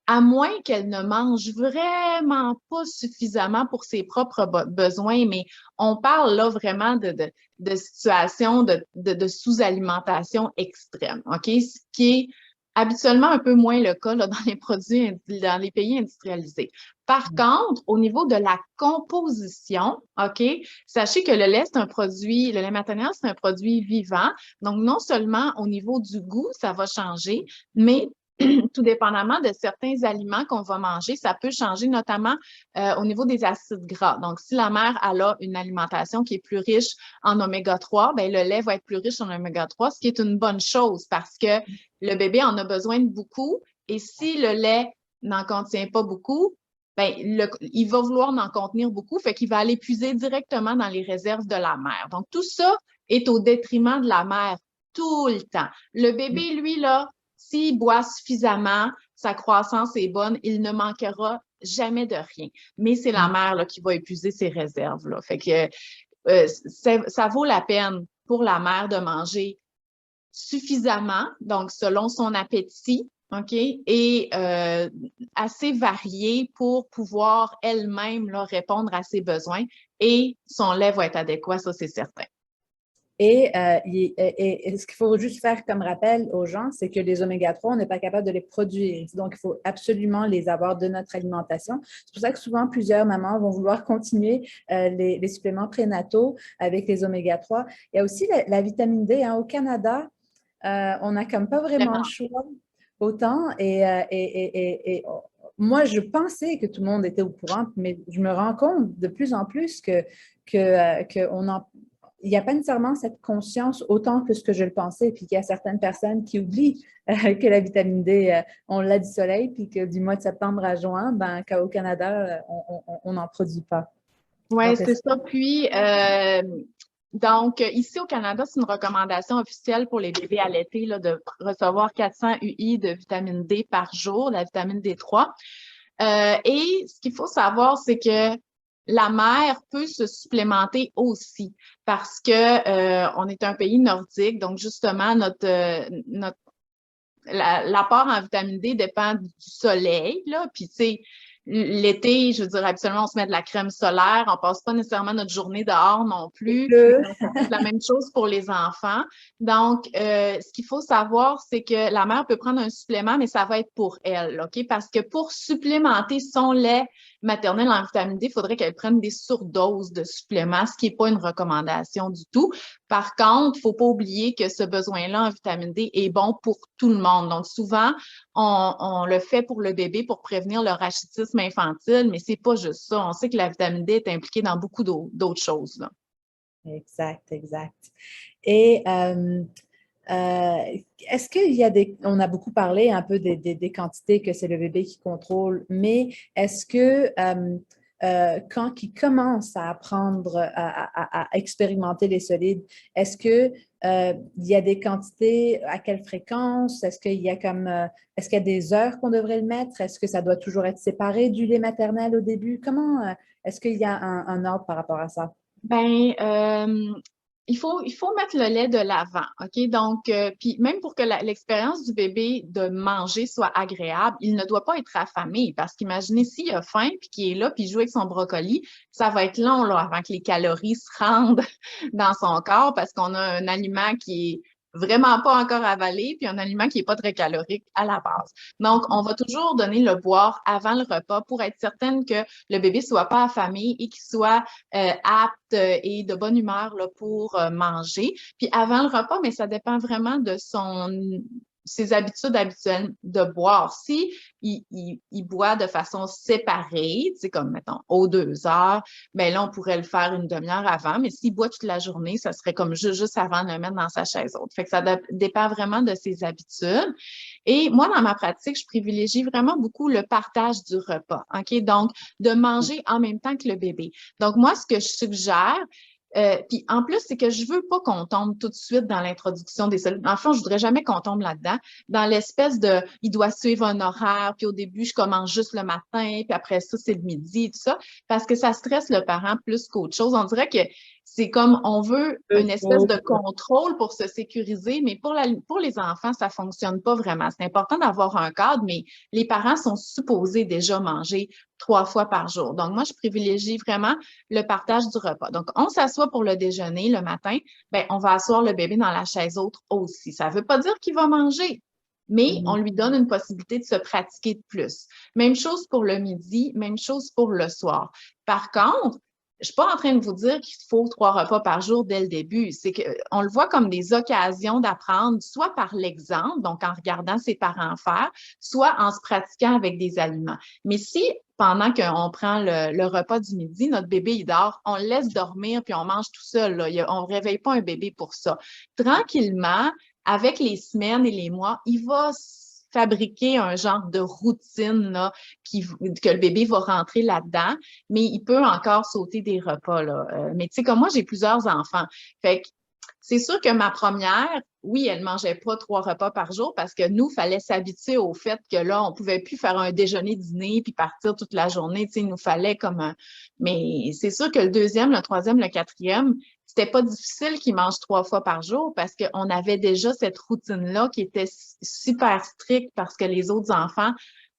à moins qu'elle ne mange vraiment pas suffisamment pour ses propres besoins, mais on parle là vraiment de situations de sous-alimentation extrême, OK? Ce qui est habituellement un peu moins le cas là, dans les produits, dans les pays industrialisés. Par contre, au niveau de la composition, OK, sachez que le lait, c'est un produit, le lait maternel, c'est un produit vivant. Donc, non seulement au niveau du goût, ça va changer, mais tout dépendamment de certains aliments qu'on va manger, ça peut changer notamment au niveau des acides gras. Donc, si la mère elle a une alimentation qui est plus riche en oméga 3, ben, le lait va être plus riche en oméga 3, ce qui est une bonne chose parce que le bébé en a besoin de beaucoup et si le lait n'en contient pas beaucoup, ben, il va vouloir en contenir beaucoup, fait qu'il va aller puiser directement dans les réserves de la mère. Donc, tout ça est au détriment de la mère tout le temps. Le bébé, lui, là, s'il boit suffisamment, sa croissance est bonne, il ne manquera jamais de rien. Mais c'est la mère là, qui va épuiser ses réserves. Là. Fait que ça vaut la peine pour la mère de manger suffisamment, donc selon son appétit, OK, et assez varié pour pouvoir elle-même là, répondre à ses besoins et son lait va être adéquat, ça c'est certain. Et ce qu'il faut juste faire comme rappel aux gens, c'est que les oméga 3, on n'est pas capable de les produire. Donc, il faut absolument les avoir de notre alimentation. C'est pour ça que souvent, plusieurs mamans vont vouloir continuer les suppléments prénataux avec les oméga 3. Il y a aussi la vitamine D. Hein. Au Canada, on n'a comme pas vraiment le choix autant. Et moi, je pensais que tout le monde était au courant, mais je me rends compte de plus en plus il n'y a pas nécessairement cette conscience autant que ce que je le pensais, puis qu'il y a certaines personnes qui oublient que la vitamine D, on l'a du soleil, puis que du mois de septembre à juin, ben, qu'au Canada, on n'en produit pas. Oui, c'est ça. Puis, donc, ici au Canada, c'est une recommandation officielle pour les bébés allaités là, de recevoir 400 UI de vitamine D par jour, la vitamine D3. Et ce qu'il faut savoir, c'est que la mère peut se supplémenter aussi parce que on est un pays nordique, donc justement l'apport en vitamine D dépend du soleil là, puis tu sais l'été, je veux dire, habituellement, on se met de la crème solaire, on passe pas nécessairement notre journée dehors non plus. C'est la même chose pour les enfants. Donc, ce qu'il faut savoir, c'est que la mère peut prendre un supplément, mais ça va être pour elle, OK? Parce que pour supplémenter son lait maternel en vitamine D, il faudrait qu'elle prenne des surdoses de suppléments, ce qui n'est pas une recommandation du tout. Par contre, il ne faut pas oublier que ce besoin-là en vitamine D est bon pour tout le monde. Donc, souvent, on le fait pour le bébé pour prévenir le rachitisme infantile, mais c'est pas juste ça. On sait que la vitamine D est impliquée dans beaucoup d'autres choses. Là. Exact, exact. Et est-ce qu'il y a on a beaucoup parlé un peu des quantités que c'est le bébé qui contrôle, mais est-ce que quand il commence à apprendre à expérimenter les solides, est-ce que il y a des quantités, à quelle fréquence? Est-ce qu'il y a est-ce qu'il y a des heures qu'on devrait le mettre? Est-ce que ça doit toujours être séparé du lait maternel au début? Comment, est-ce qu'il y a un ordre par rapport à ça? Ben, il faut mettre le lait de l'avant, OK? Donc, puis même pour que l'expérience du bébé de manger soit agréable, il ne doit pas être affamé parce qu'imaginez s'il a faim puis qu'il est là puis il joue avec son brocoli, ça va être long là avant que les calories se rendent dans son corps parce qu'on a un aliment qui est vraiment pas encore avalé, puis un aliment qui est pas très calorique à la base. Donc, on va toujours donner le boire avant le repas pour être certaine que le bébé soit pas affamé et qu'il soit apte et de bonne humeur là, pour manger. Puis avant le repas, mais ça dépend vraiment de ses habitudes habituelles de boire. Si il boit de façon séparée, tu sais, comme, mettons, aux 2 heures, bien là, on pourrait le faire une demi-heure avant, mais s'il boit toute la journée, ça serait comme juste avant de le mettre dans sa chaise haute. Fait que ça dépend vraiment de ses habitudes. Et moi, dans ma pratique, je privilégie vraiment beaucoup le partage du repas, OK? Donc, de manger en même temps que le bébé. Donc, moi, ce que je suggère, Puis en plus, c'est que je veux pas qu'on tombe tout de suite dans l'introduction des cellules. En fait, je voudrais jamais qu'on tombe là-dedans, dans l'espèce de, il doit suivre un horaire, puis au début, je commence juste le matin, puis après ça, c'est le midi et tout ça, parce que ça stresse le parent plus qu'autre chose. On dirait que c'est comme, on veut une espèce de contrôle pour se sécuriser, mais pour les enfants, ça fonctionne pas vraiment. C'est important d'avoir un cadre, mais les parents sont supposés déjà manger 3 fois par jour. Donc, moi, je privilégie vraiment le partage du repas. Donc, on s'assoit pour le déjeuner le matin, ben, on va asseoir le bébé dans la chaise autre aussi. Ça ne veut pas dire qu'il va manger, mais on lui donne une possibilité de se pratiquer de plus. Même chose pour le midi, même chose pour le soir. Par contre, je ne suis pas en train de vous dire qu'il faut 3 repas par jour dès le début. C'est qu'on le voit comme des occasions d'apprendre, soit par l'exemple, donc en regardant ses parents faire, soit en se pratiquant avec des aliments. Mais si pendant qu'on prend le repas du midi, notre bébé, il dort, on le laisse dormir puis on mange tout seul. Là. On ne réveille pas un bébé pour ça. Tranquillement, avec les semaines et les mois, il va fabriquer un genre de routine là, que le bébé va rentrer là-dedans, mais il peut encore sauter des repas. Là. Mais tu sais, comme moi, j'ai plusieurs enfants. Fait que c'est sûr que ma première, oui, elle mangeait pas 3 repas par jour parce que nous, il fallait s'habituer au fait que là, on pouvait plus faire un déjeuner-dîner puis partir toute la journée. Tu sais, il nous fallait comme un... Mais c'est sûr que le deuxième, le troisième, le quatrième, c'était pas difficile qu'ils mangent 3 fois par jour parce qu'on avait déjà cette routine-là qui était super stricte parce que les autres enfants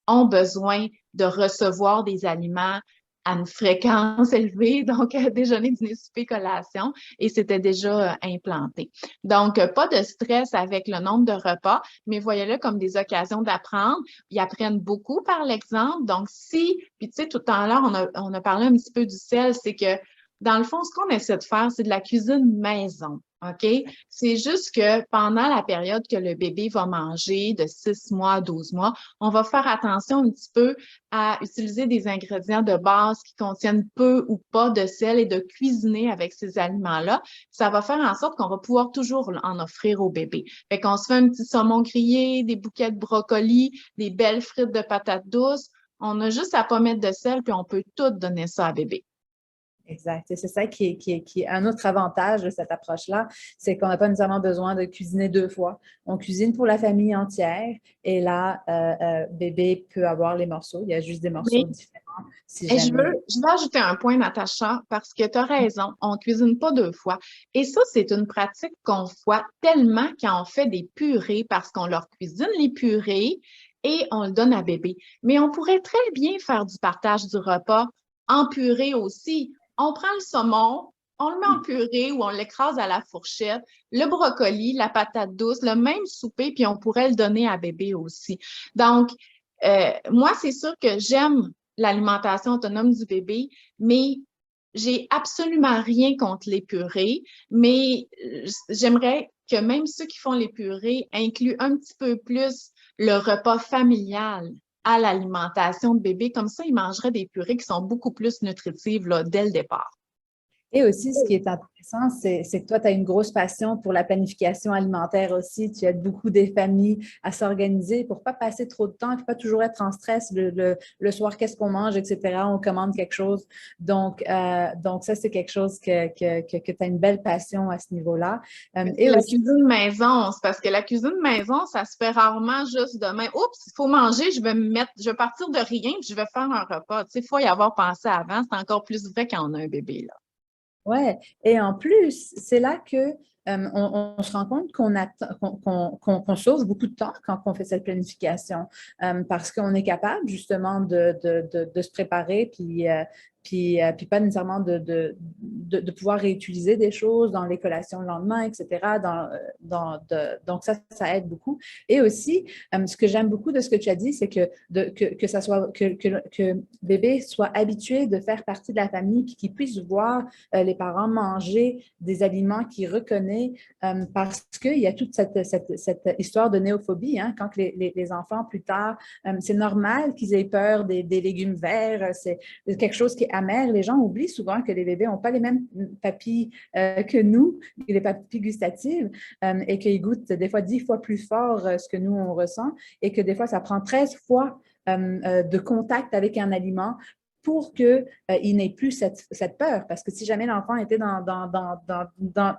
ont besoin de recevoir des aliments à une fréquence élevée, donc déjeuner, dîner, souper, collation, et c'était déjà implanté. Donc, pas de stress avec le nombre de repas, mais voyez-le comme des occasions d'apprendre. Ils apprennent beaucoup par l'exemple. Donc, puis tu sais, tout à l'heure, on a parlé un petit peu du sel, c'est que dans le fond, ce qu'on essaie de faire, c'est de la cuisine maison. OK? C'est juste que pendant la période que le bébé va manger de 6 mois à 12 mois, on va faire attention un petit peu à utiliser des ingrédients de base qui contiennent peu ou pas de sel et de cuisiner avec ces aliments-là. Ça va faire en sorte qu'on va pouvoir toujours en offrir au bébé. Fait qu'on se fait un petit saumon grillé, des bouquets de brocolis, des belles frites de patates douces. On a juste à pas mettre de sel, puis on peut tout donner ça à bébé. Exact. Et c'est ça qui est un autre avantage de cette approche-là, c'est qu'on n'a pas nécessairement besoin de cuisiner 2 fois. On cuisine pour la famille entière et là, bébé peut avoir les morceaux. Il y a juste des morceaux Mais différents si et je jamais. veux ajouter un point, Natacha, parce que tu as raison, on cuisine pas 2 fois. Et ça, c'est une pratique qu'on voit tellement quand on fait des purées, parce qu'on leur cuisine les purées et on le donne à bébé. Mais on pourrait très bien faire du partage du repas en purée aussi. On prend le saumon, on le met en purée ou on l'écrase à la fourchette, le brocoli, la patate douce, le même souper, puis on pourrait le donner à bébé aussi. Donc, moi, c'est sûr que j'aime l'alimentation autonome du bébé, mais j'ai absolument rien contre les purées, mais j'aimerais que même ceux qui font les purées incluent un petit peu plus le repas familial à l'alimentation de bébé. Comme ça, ils mangeraient des purées qui sont beaucoup plus nutritives là, dès le départ. Et aussi, ce qui est intéressant, c'est que toi, tu as une grosse passion pour la planification alimentaire aussi. Tu aides beaucoup des familles à s'organiser pour ne pas passer trop de temps et pas toujours être en stress le soir, qu'est-ce qu'on mange, etc. On commande quelque chose. Donc ça, c'est quelque chose que tu as une belle passion à ce niveau-là. C'est Et la aussi, cuisine maison, c'est parce que la cuisine maison, ça se fait rarement juste demain. Oups, il faut manger, je vais partir de rien, puis je vais faire un repas. Tu sais, il faut y avoir pensé avant. C'est encore plus vrai quand on a un bébé, là. ouais, et en plus, c'est là que on se rend compte qu'on sauve beaucoup de temps quand on fait cette planification parce qu'on est capable justement de se préparer puis pas nécessairement de pouvoir réutiliser des choses dans les collations le lendemain, etc. Donc ça aide beaucoup. Et aussi, ce que j'aime beaucoup de ce que tu as dit, c'est que ça soit que bébé soit habitué de faire partie de la famille puis qu'il puisse voir les parents manger des aliments qu'ils reconnaissent parce qu'il y a toute cette histoire de néophobie. Hein, quand les enfants, plus tard, c'est normal qu'ils aient peur des légumes verts. C'est quelque chose qui est amer. Les gens oublient souvent que les bébés n'ont pas les mêmes papilles que nous, les papilles gustatives, et qu'ils goûtent des fois 10 fois plus fort ce que nous, on ressent, et que des fois, ça prend 13 fois de contact avec un aliment pour qu'il n'ait plus cette peur. Parce que si jamais l'enfant était dans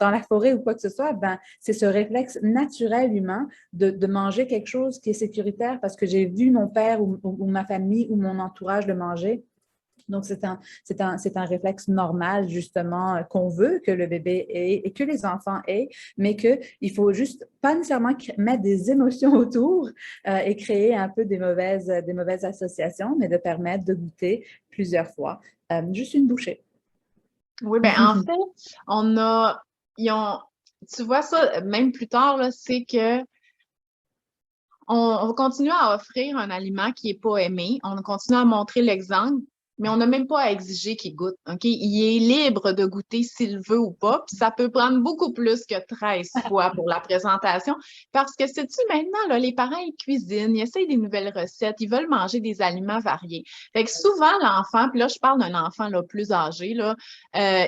la forêt ou quoi que ce soit, ben, c'est ce réflexe naturel humain de manger quelque chose qui est sécuritaire parce que j'ai vu mon père ou ma famille ou mon entourage le manger. Donc, c'est un réflexe normal, justement, qu'on veut que le bébé ait et que les enfants aient, mais qu'il ne faut juste pas nécessairement mettre des émotions autour et créer un peu des mauvaises associations, mais de permettre de goûter plusieurs fois, juste une bouchée. Oui, ben en fait, ils ont, tu vois ça, même plus tard, là, c'est que on va continuer à offrir un aliment qui n'est pas aimé, on continue à montrer l'exemple, mais on n'a même pas à exiger qu'il goûte. OK? Il est libre de goûter s'il veut ou pas, puis ça peut prendre beaucoup plus que 13 fois pour la présentation, parce que sais-tu, maintenant, là, les parents, ils cuisinent, ils essayent des nouvelles recettes, ils veulent manger des aliments variés. Fait que souvent, l'enfant, puis là, je parle d'un enfant là, plus âgé, là,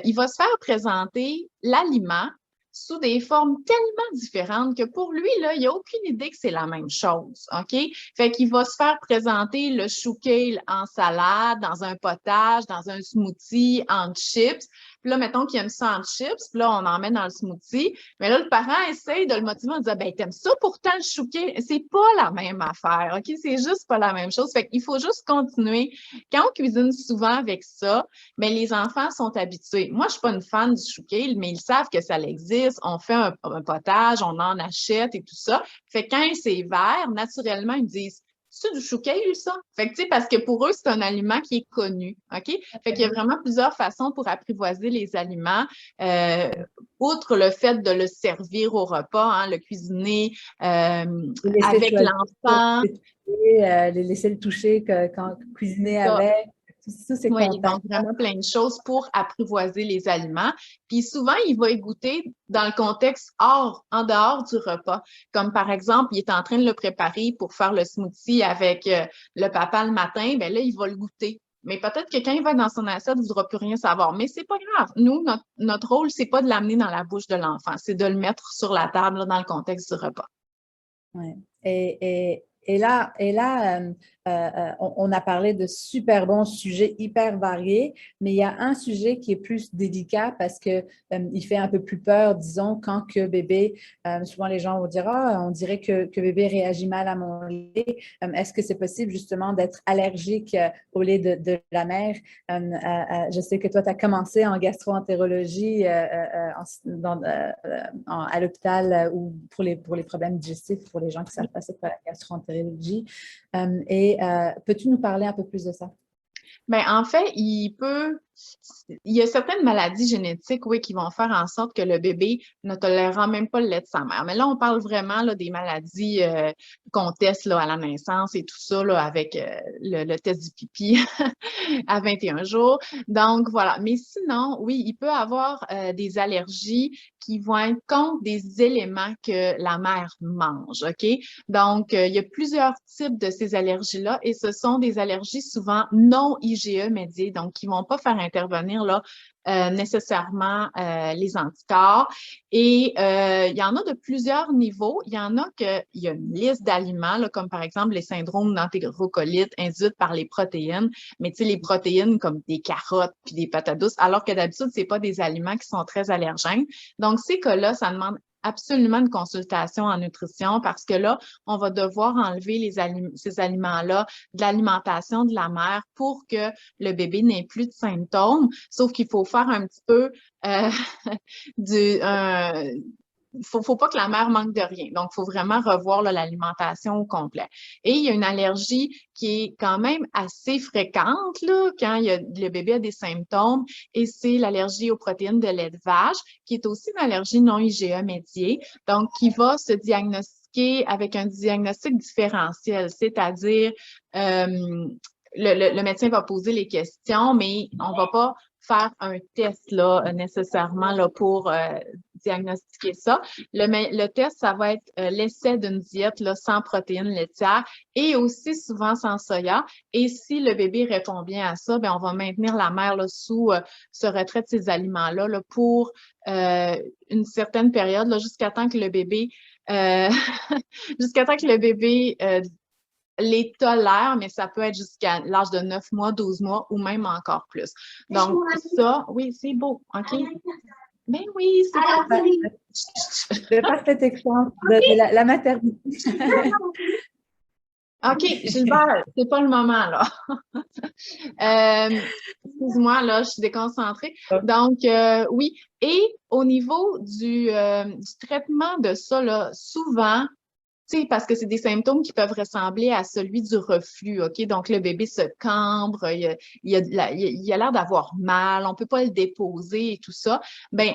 il va se faire présenter l'aliment sous des formes tellement différentes que pour lui, là, il n'a aucune idée que c'est la même chose, OK? Fait qu'il va se faire présenter le chou kale en salade, dans un potage, dans un smoothie, en chips. Puis là, mettons qu'il aime ça en chips, puis là, on en met dans le smoothie. Mais là, le parent essaye de le motiver en disant, ben, t'aimes ça pourtant le chou kale? C'est pas la même affaire, OK? C'est juste pas la même chose. Fait qu'il faut juste continuer. Quand on cuisine souvent avec ça, mais les enfants sont habitués. Moi, je suis pas une fan du chou kale, mais ils savent que ça existe. On fait un potage, on en achète et tout ça. Fait que quand c'est vert, naturellement, ils me disent, c'est du chou kale, ça? Fait que, tu sais, parce que pour eux, c'est un aliment qui est connu, OK? Fait qu'il y a vraiment plusieurs façons pour apprivoiser les aliments. Euh, Outre le fait de le servir au repas, hein, le cuisiner Les laisser avec choisir, l'enfant. les laisser le toucher quand cuisiner Ça, avec, tous ces oui, donc contacts. vraiment plein de choses pour apprivoiser les aliments. Puis souvent, il va y goûter dans le contexte en dehors du repas. Comme par exemple, il est en train de le préparer pour faire le smoothie avec le papa le matin, ben là, il va le goûter. Mais peut-être que quand il va être dans son assiette, il ne voudra plus rien savoir. Mais c'est pas grave. Nous, notre rôle, c'est pas de l'amener dans la bouche de l'enfant, c'est de le mettre sur la table là, dans le contexte du repas. Ouais. Et là, on a parlé de super bons sujets hyper variés, mais il y a un sujet qui est plus délicat parce que il fait un peu plus peur, disons, quand que bébé, souvent les gens vont dire, ah, on dirait que bébé réagit mal à mon lait. Est-ce que c'est possible justement d'être allergique au lait de la mère? Je sais que toi, tu as commencé en gastro-entérologie à l'hôpital ou pour les problèmes digestifs, pour les gens qui savent passer par la gastro-entérologie. Peux-tu nous parler un peu plus de ça? Ben, en fait, il y a certaines maladies génétiques, oui, qui vont faire en sorte que le bébé ne tolérera même pas le lait de sa mère. Mais là, on parle vraiment là, des maladies qu'on teste là, à la naissance et tout ça là, avec le test du pipi à 21 jours. Donc, voilà. Mais sinon, oui, il peut avoir des allergies qui vont être contre des éléments que la mère mange, OK? Donc, il y a plusieurs types de ces allergies-là et ce sont des allergies souvent non IgE médiées, donc qui ne vont pas faire intervenir là, nécessairement les anticorps. Et il y en a de plusieurs niveaux. Il y en a il y a une liste d'aliments, là, comme par exemple les syndromes d'entérocolite induits par les protéines. Mais tu sais, les protéines comme des carottes puis des patates douces, alors que d'habitude, c'est pas des aliments qui sont très allergènes. Donc, ces cas-là, ça demande absolument une consultation en nutrition parce que là, on va devoir enlever ces aliments-là de l'alimentation de la mère pour que le bébé n'ait plus de symptômes. Sauf qu'il faut faire un petit peu euh, du, faut pas que la mère manque de rien. Donc, il faut vraiment revoir l'alimentation au complet. Et il y a une allergie qui est quand même assez fréquente là, quand le bébé a des symptômes, et c'est l'allergie aux protéines de lait de vache, qui est aussi une allergie non IgE médiée, donc qui va se diagnostiquer avec un diagnostic différentiel, c'est-à-dire le médecin va poser les questions, mais on va pas faire un test là, nécessairement là, pour diagnostiquer ça. Le test, ça va être l'essai d'une diète là, sans protéines laitières et aussi souvent sans soya. Et si le bébé répond bien à ça, ben on va maintenir la mère là, sous ce retrait de ces aliments-là là, pour une certaine période, là, jusqu'à temps que le bébé jusqu'à temps que le bébé les tolère, mais ça peut être jusqu'à l'âge de 9 mois, 12 mois ou même encore plus. Donc, ça, oui, c'est beau, OK? Ben oui, c'est parfait. Le parfait exemple de la maternité. OK, Gilbert, c'est pas le moment, là. Excuse-moi, là, je suis déconcentrée. Donc, oui. Et au niveau du traitement de ça, là, souvent, tu sais, parce que c'est des symptômes qui peuvent ressembler à celui du reflux, OK? Donc, le bébé se cambre, il a l'air d'avoir mal, on peut pas le déposer et tout ça. Ben,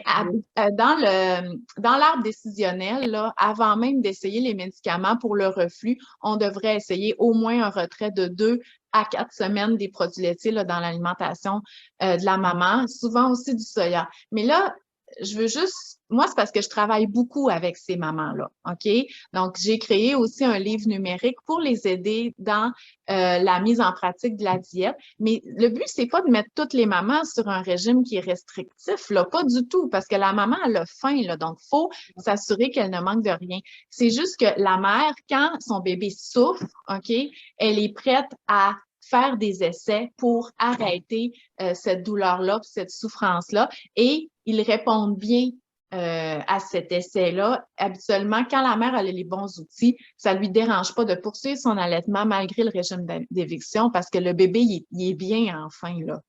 dans l'arbre décisionnel, là, avant même d'essayer les médicaments pour le reflux, on devrait essayer au moins un retrait de 2 à 4 semaines des produits laitiers là, dans l'alimentation de la maman, souvent aussi du soya. Mais là, je veux juste, moi, c'est parce que je travaille beaucoup avec ces mamans-là, OK? Donc, j'ai créé aussi un livre numérique pour les aider dans la mise en pratique de la diète. Mais le but, c'est pas de mettre toutes les mamans sur un régime qui est restrictif, là, pas du tout, parce que la maman, elle a faim, là, donc il faut s'assurer qu'elle ne manque de rien. C'est juste que la mère, quand son bébé souffre, OK, elle est prête à faire des essais pour arrêter cette douleur-là, cette souffrance-là, et ils répondent bien à cet essai-là. Habituellement, quand la mère a les bons outils, ça lui dérange pas de poursuivre son allaitement malgré le régime d'éviction parce que le bébé, il est bien enfin, là.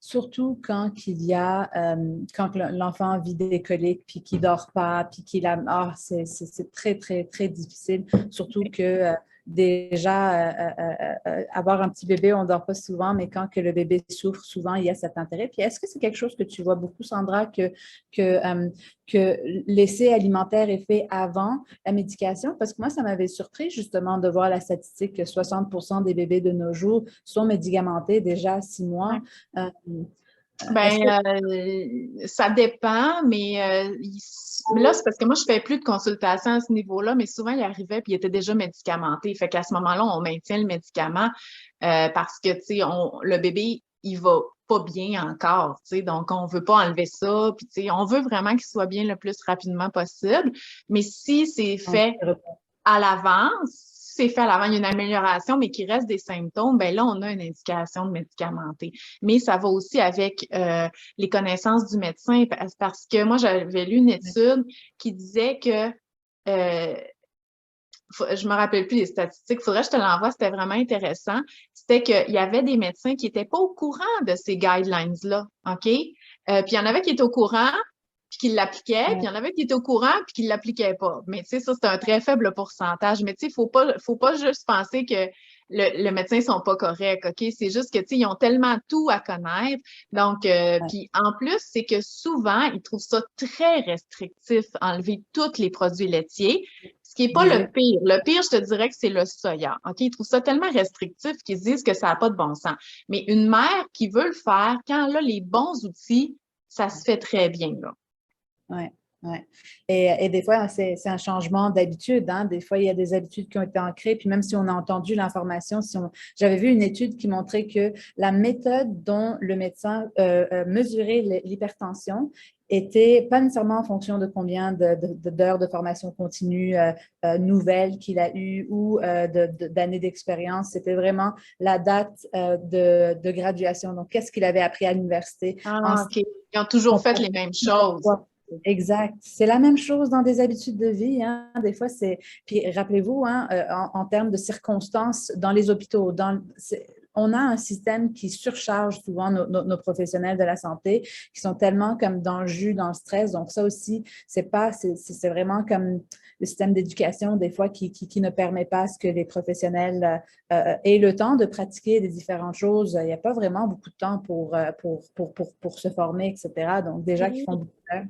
Surtout quand quand l'enfant vit des coliques, puis qu'il dort pas, puis c'est très, très, très difficile. Surtout que déjà, avoir un petit bébé, on dort pas souvent, mais quand que le bébé souffre, souvent, il y a cet intérêt. Puis est-ce que c'est quelque chose que tu vois beaucoup, Sandra, que l'essai alimentaire est fait avant la médication? Parce que moi, ça m'avait surpris justement de voir la statistique que 60% des bébés de nos jours sont médicamentés déjà à 6 mois. Ça dépend, mais là, c'est parce que moi, je fais plus de consultation à ce niveau-là, mais souvent, il arrivait puis il était déjà médicamenté. Fait qu'à ce moment-là, on maintient le médicament parce que, tu sais, le bébé, il va pas bien encore, tu sais, donc on veut pas enlever ça, puis tu sais, on veut vraiment qu'il soit bien le plus rapidement possible. Mais si c'est fait à l'avance, c'est fait à l'avant, il y a une amélioration, mais qu'il reste des symptômes, ben là, on a une indication de médicamenter. Mais ça va aussi avec les connaissances du médecin, parce que moi, j'avais lu une étude qui disait que je me rappelle plus des statistiques, faudrait que je te l'envoie, c'était vraiment intéressant. C'était qu'il y avait des médecins qui étaient pas au courant de ces guidelines-là, OK? Puis il y en avait qui étaient au courant, puis qui l'appliquaient, puis il y en avait qui étaient au courant, puis qui ne l'appliquaient pas. Mais tu sais, ça, c'est un très faible pourcentage. Mais tu sais, faut pas juste penser que le médecin ne sont pas corrects, OK? C'est juste que, tu sais, ils ont tellement tout à connaître. Donc, puis en plus, c'est que souvent, ils trouvent ça très restrictif, enlever tous les produits laitiers. Ce qui n'est pas le pire. Le pire, je te dirais que c'est le soya. OK? Ils trouvent ça tellement restrictif qu'ils se disent que ça n'a pas de bon sens. Mais une mère qui veut le faire, quand elle a les bons outils, ça se fait très bien, là. Oui, oui. Et des fois, c'est un changement d'habitude. Hein? Des fois, il y a des habitudes qui ont été ancrées. Puis même si on a entendu l'information, j'avais vu une étude qui montrait que la méthode dont le médecin mesurait l'hypertension était pas nécessairement en fonction de combien d'heures de formation continue nouvelle qu'il a eu ou d'années d'expérience. C'était vraiment la date de graduation. Donc, qu'est-ce qu'il avait appris à l'université. OK. Ils ont toujours fait les mêmes choses. Exact. C'est la même chose dans des habitudes de vie. Hein. Des fois, c'est. Puis rappelez-vous, hein, en termes de circonstances dans les hôpitaux, on a un système qui surcharge souvent nos professionnels de la santé, qui sont tellement comme dans le jus, dans le stress. Donc, ça aussi, c'est vraiment comme le système d'éducation, des fois, qui ne permet pas à ce que les professionnels aient le temps de pratiquer des différentes choses. Il n'y a pas vraiment beaucoup de temps pour se former, etc. Donc, déjà, qui font beaucoup de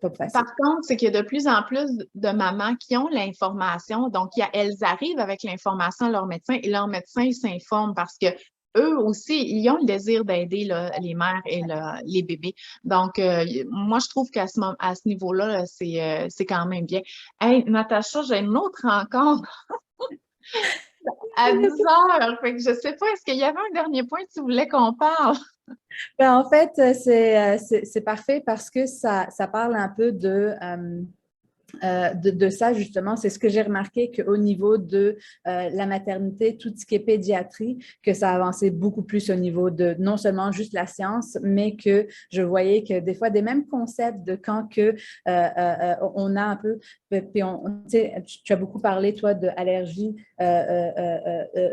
Par contre, c'est qu'il y a de plus en plus de mamans qui ont l'information. Donc, elles arrivent avec l'information à leur médecin et leur médecin s'informe parce que eux aussi, ils ont le désir d'aider les mères et les bébés. Donc, moi, je trouve qu'à ce niveau-là, là, c'est quand même bien. Hey, Natacha, j'ai une autre rencontre à 10 heures. Fait que je sais pas, est-ce qu'il y avait un dernier point que tu voulais qu'on parle? Ben, en fait, c'est parfait parce que ça parle un peu de ça, justement, c'est ce que j'ai remarqué qu'au niveau de la maternité, tout ce qui est pédiatrie, que ça avançait beaucoup plus au niveau de non seulement juste la science, mais que je voyais que des fois, des mêmes concepts de quand que on a un peu, puis tu as beaucoup parlé, toi, d'allergie,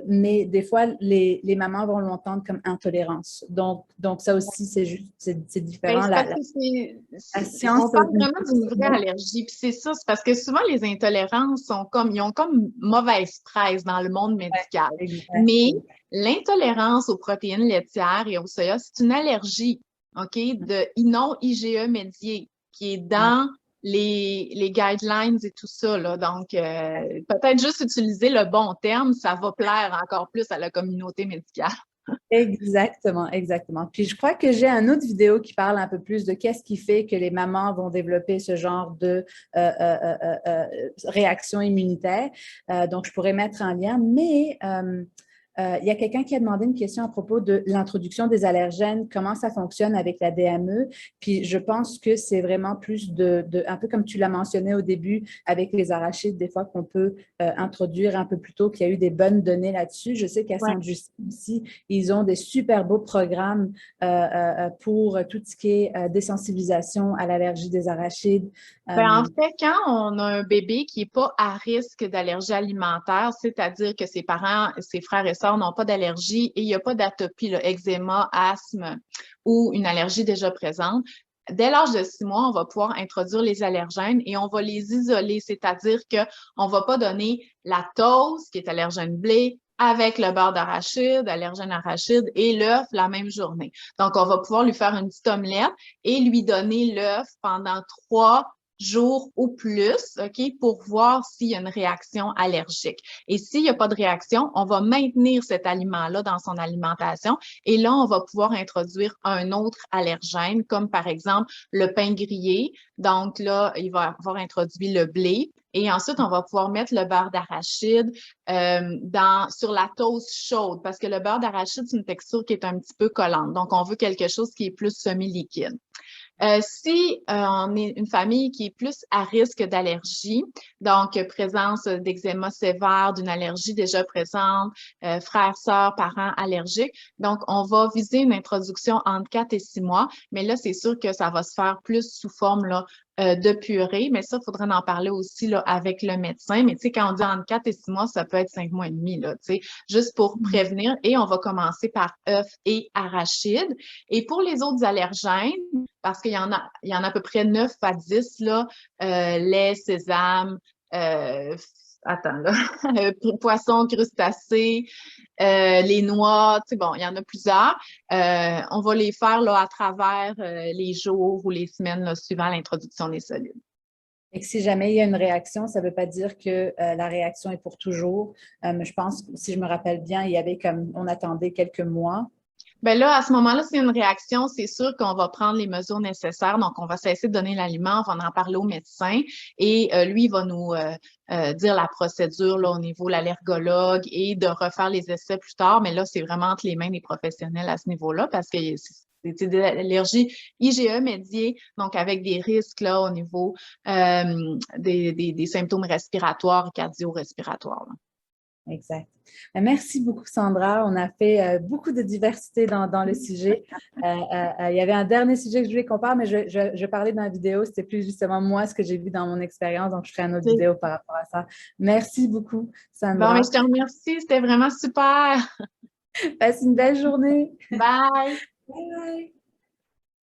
mais des fois, les mamans vont l'entendre comme intolérance. Donc ça aussi, c'est Ben, différent. c'est parce que La science, on parle vraiment d'une vraie allergie. Puis c'est ça, c'est parce que souvent les intolérances sont comme, ils ont comme mauvaise presse dans le monde médical. exact. Mais l'intolérance aux protéines laitières et au soya, c'est une allergie, OK, de non IgE médié qui est dans les guidelines et tout ça, là. Donc, peut-être juste utiliser le bon terme, ça va plaire encore plus à la communauté médicale. Exactement, exactement. Puis je crois que j'ai une autre vidéo qui parle un peu plus de qu'est-ce qui fait que les mamans vont développer ce genre de réaction immunitaire. Donc, je pourrais mettre un lien, mais il y a quelqu'un qui a demandé une question à propos de l'introduction des allergènes, comment ça fonctionne avec la DME. Puis je pense que c'est vraiment plus un peu comme tu l'as mentionné au début avec les arachides, des fois qu'on peut introduire un peu plus tôt, qu'il y a eu des bonnes données là-dessus. Je sais qu'à Ouais. Sainte-Justine aussi, ils ont des super beaux programmes pour tout ce qui est désensibilisation à l'allergie des arachides. Ben, en fait, quand on a un bébé qui n'est pas à risque d'allergie alimentaire, c'est-à-dire que ses parents, ses frères et sœurs n'ont pas d'allergie et il n'y a pas d'atopie, là, eczéma, asthme ou une allergie déjà présente, dès l'âge de 6 mois, on va pouvoir introduire les allergènes et on va les isoler, c'est-à-dire qu'on ne va pas donner la toast, qui est allergène blé, avec le beurre d'arachide, allergène arachide et l'œuf la même journée. Donc, on va pouvoir lui faire une petite omelette et lui donner l'œuf pendant 3 jours ou plus, OK, pour voir s'il y a une réaction allergique. Et s'il n'y a pas de réaction, on va maintenir cet aliment-là dans son alimentation et là, on va pouvoir introduire un autre allergène, comme par exemple le pain grillé. Donc là, il va avoir introduit le blé. Et ensuite, on va pouvoir mettre le beurre d'arachide sur la toast chaude parce que le beurre d'arachide, c'est une texture qui est un petit peu collante. Donc, on veut quelque chose qui est plus semi-liquide. Si on est une famille qui est plus à risque d'allergie, donc présence d'eczéma sévère, d'une allergie déjà présente, frères, sœurs, parents allergiques, donc on va viser une introduction entre 4 et 6 mois, mais là, c'est sûr que ça va se faire plus sous forme là, de purée, mais ça, il faudrait en parler aussi là, avec le médecin. Mais tu sais, quand on dit entre 4 et 6 mois, ça peut être 5 mois et demi, là, tu sais, juste pour prévenir. Et on va commencer par œufs et arachides. Et pour les autres allergènes, parce qu'il y en a à peu près 9 à 10, là, lait, sésame, attends, là, poisson, crustacés, les noix, tu sais, bon, il y en a plusieurs. On va les faire là, à travers les jours ou les semaines là, suivant l'introduction des solides. Et que si jamais il y a une réaction, ça ne veut pas dire que la réaction est pour toujours. Je pense, si je me rappelle bien, il y avait comme on attendait quelques mois. Ben là, à ce moment-là, c'est une réaction, c'est sûr qu'on va prendre les mesures nécessaires. Donc, on va cesser de donner l'aliment, on va en parler au médecin et lui, il va nous dire la procédure là, au niveau de l'allergologue et de refaire les essais plus tard. Mais là, c'est vraiment entre les mains des professionnels à ce niveau-là parce que c'est de l'allergie IgE médiée, donc avec des risques là, au niveau des symptômes respiratoires, cardio-respiratoires. Exact. Merci beaucoup, Sandra. On a fait beaucoup de diversité dans le sujet. Il y avait un dernier sujet que je voulais qu'on parle, mais je parlais dans la vidéo. C'était plus justement moi, ce que j'ai vu dans mon expérience. Donc, je ferai une autre vidéo par rapport à ça. Merci beaucoup, Sandra. Bon, mais je te remercie. C'était vraiment super. Passe une belle journée. Bye. Bye.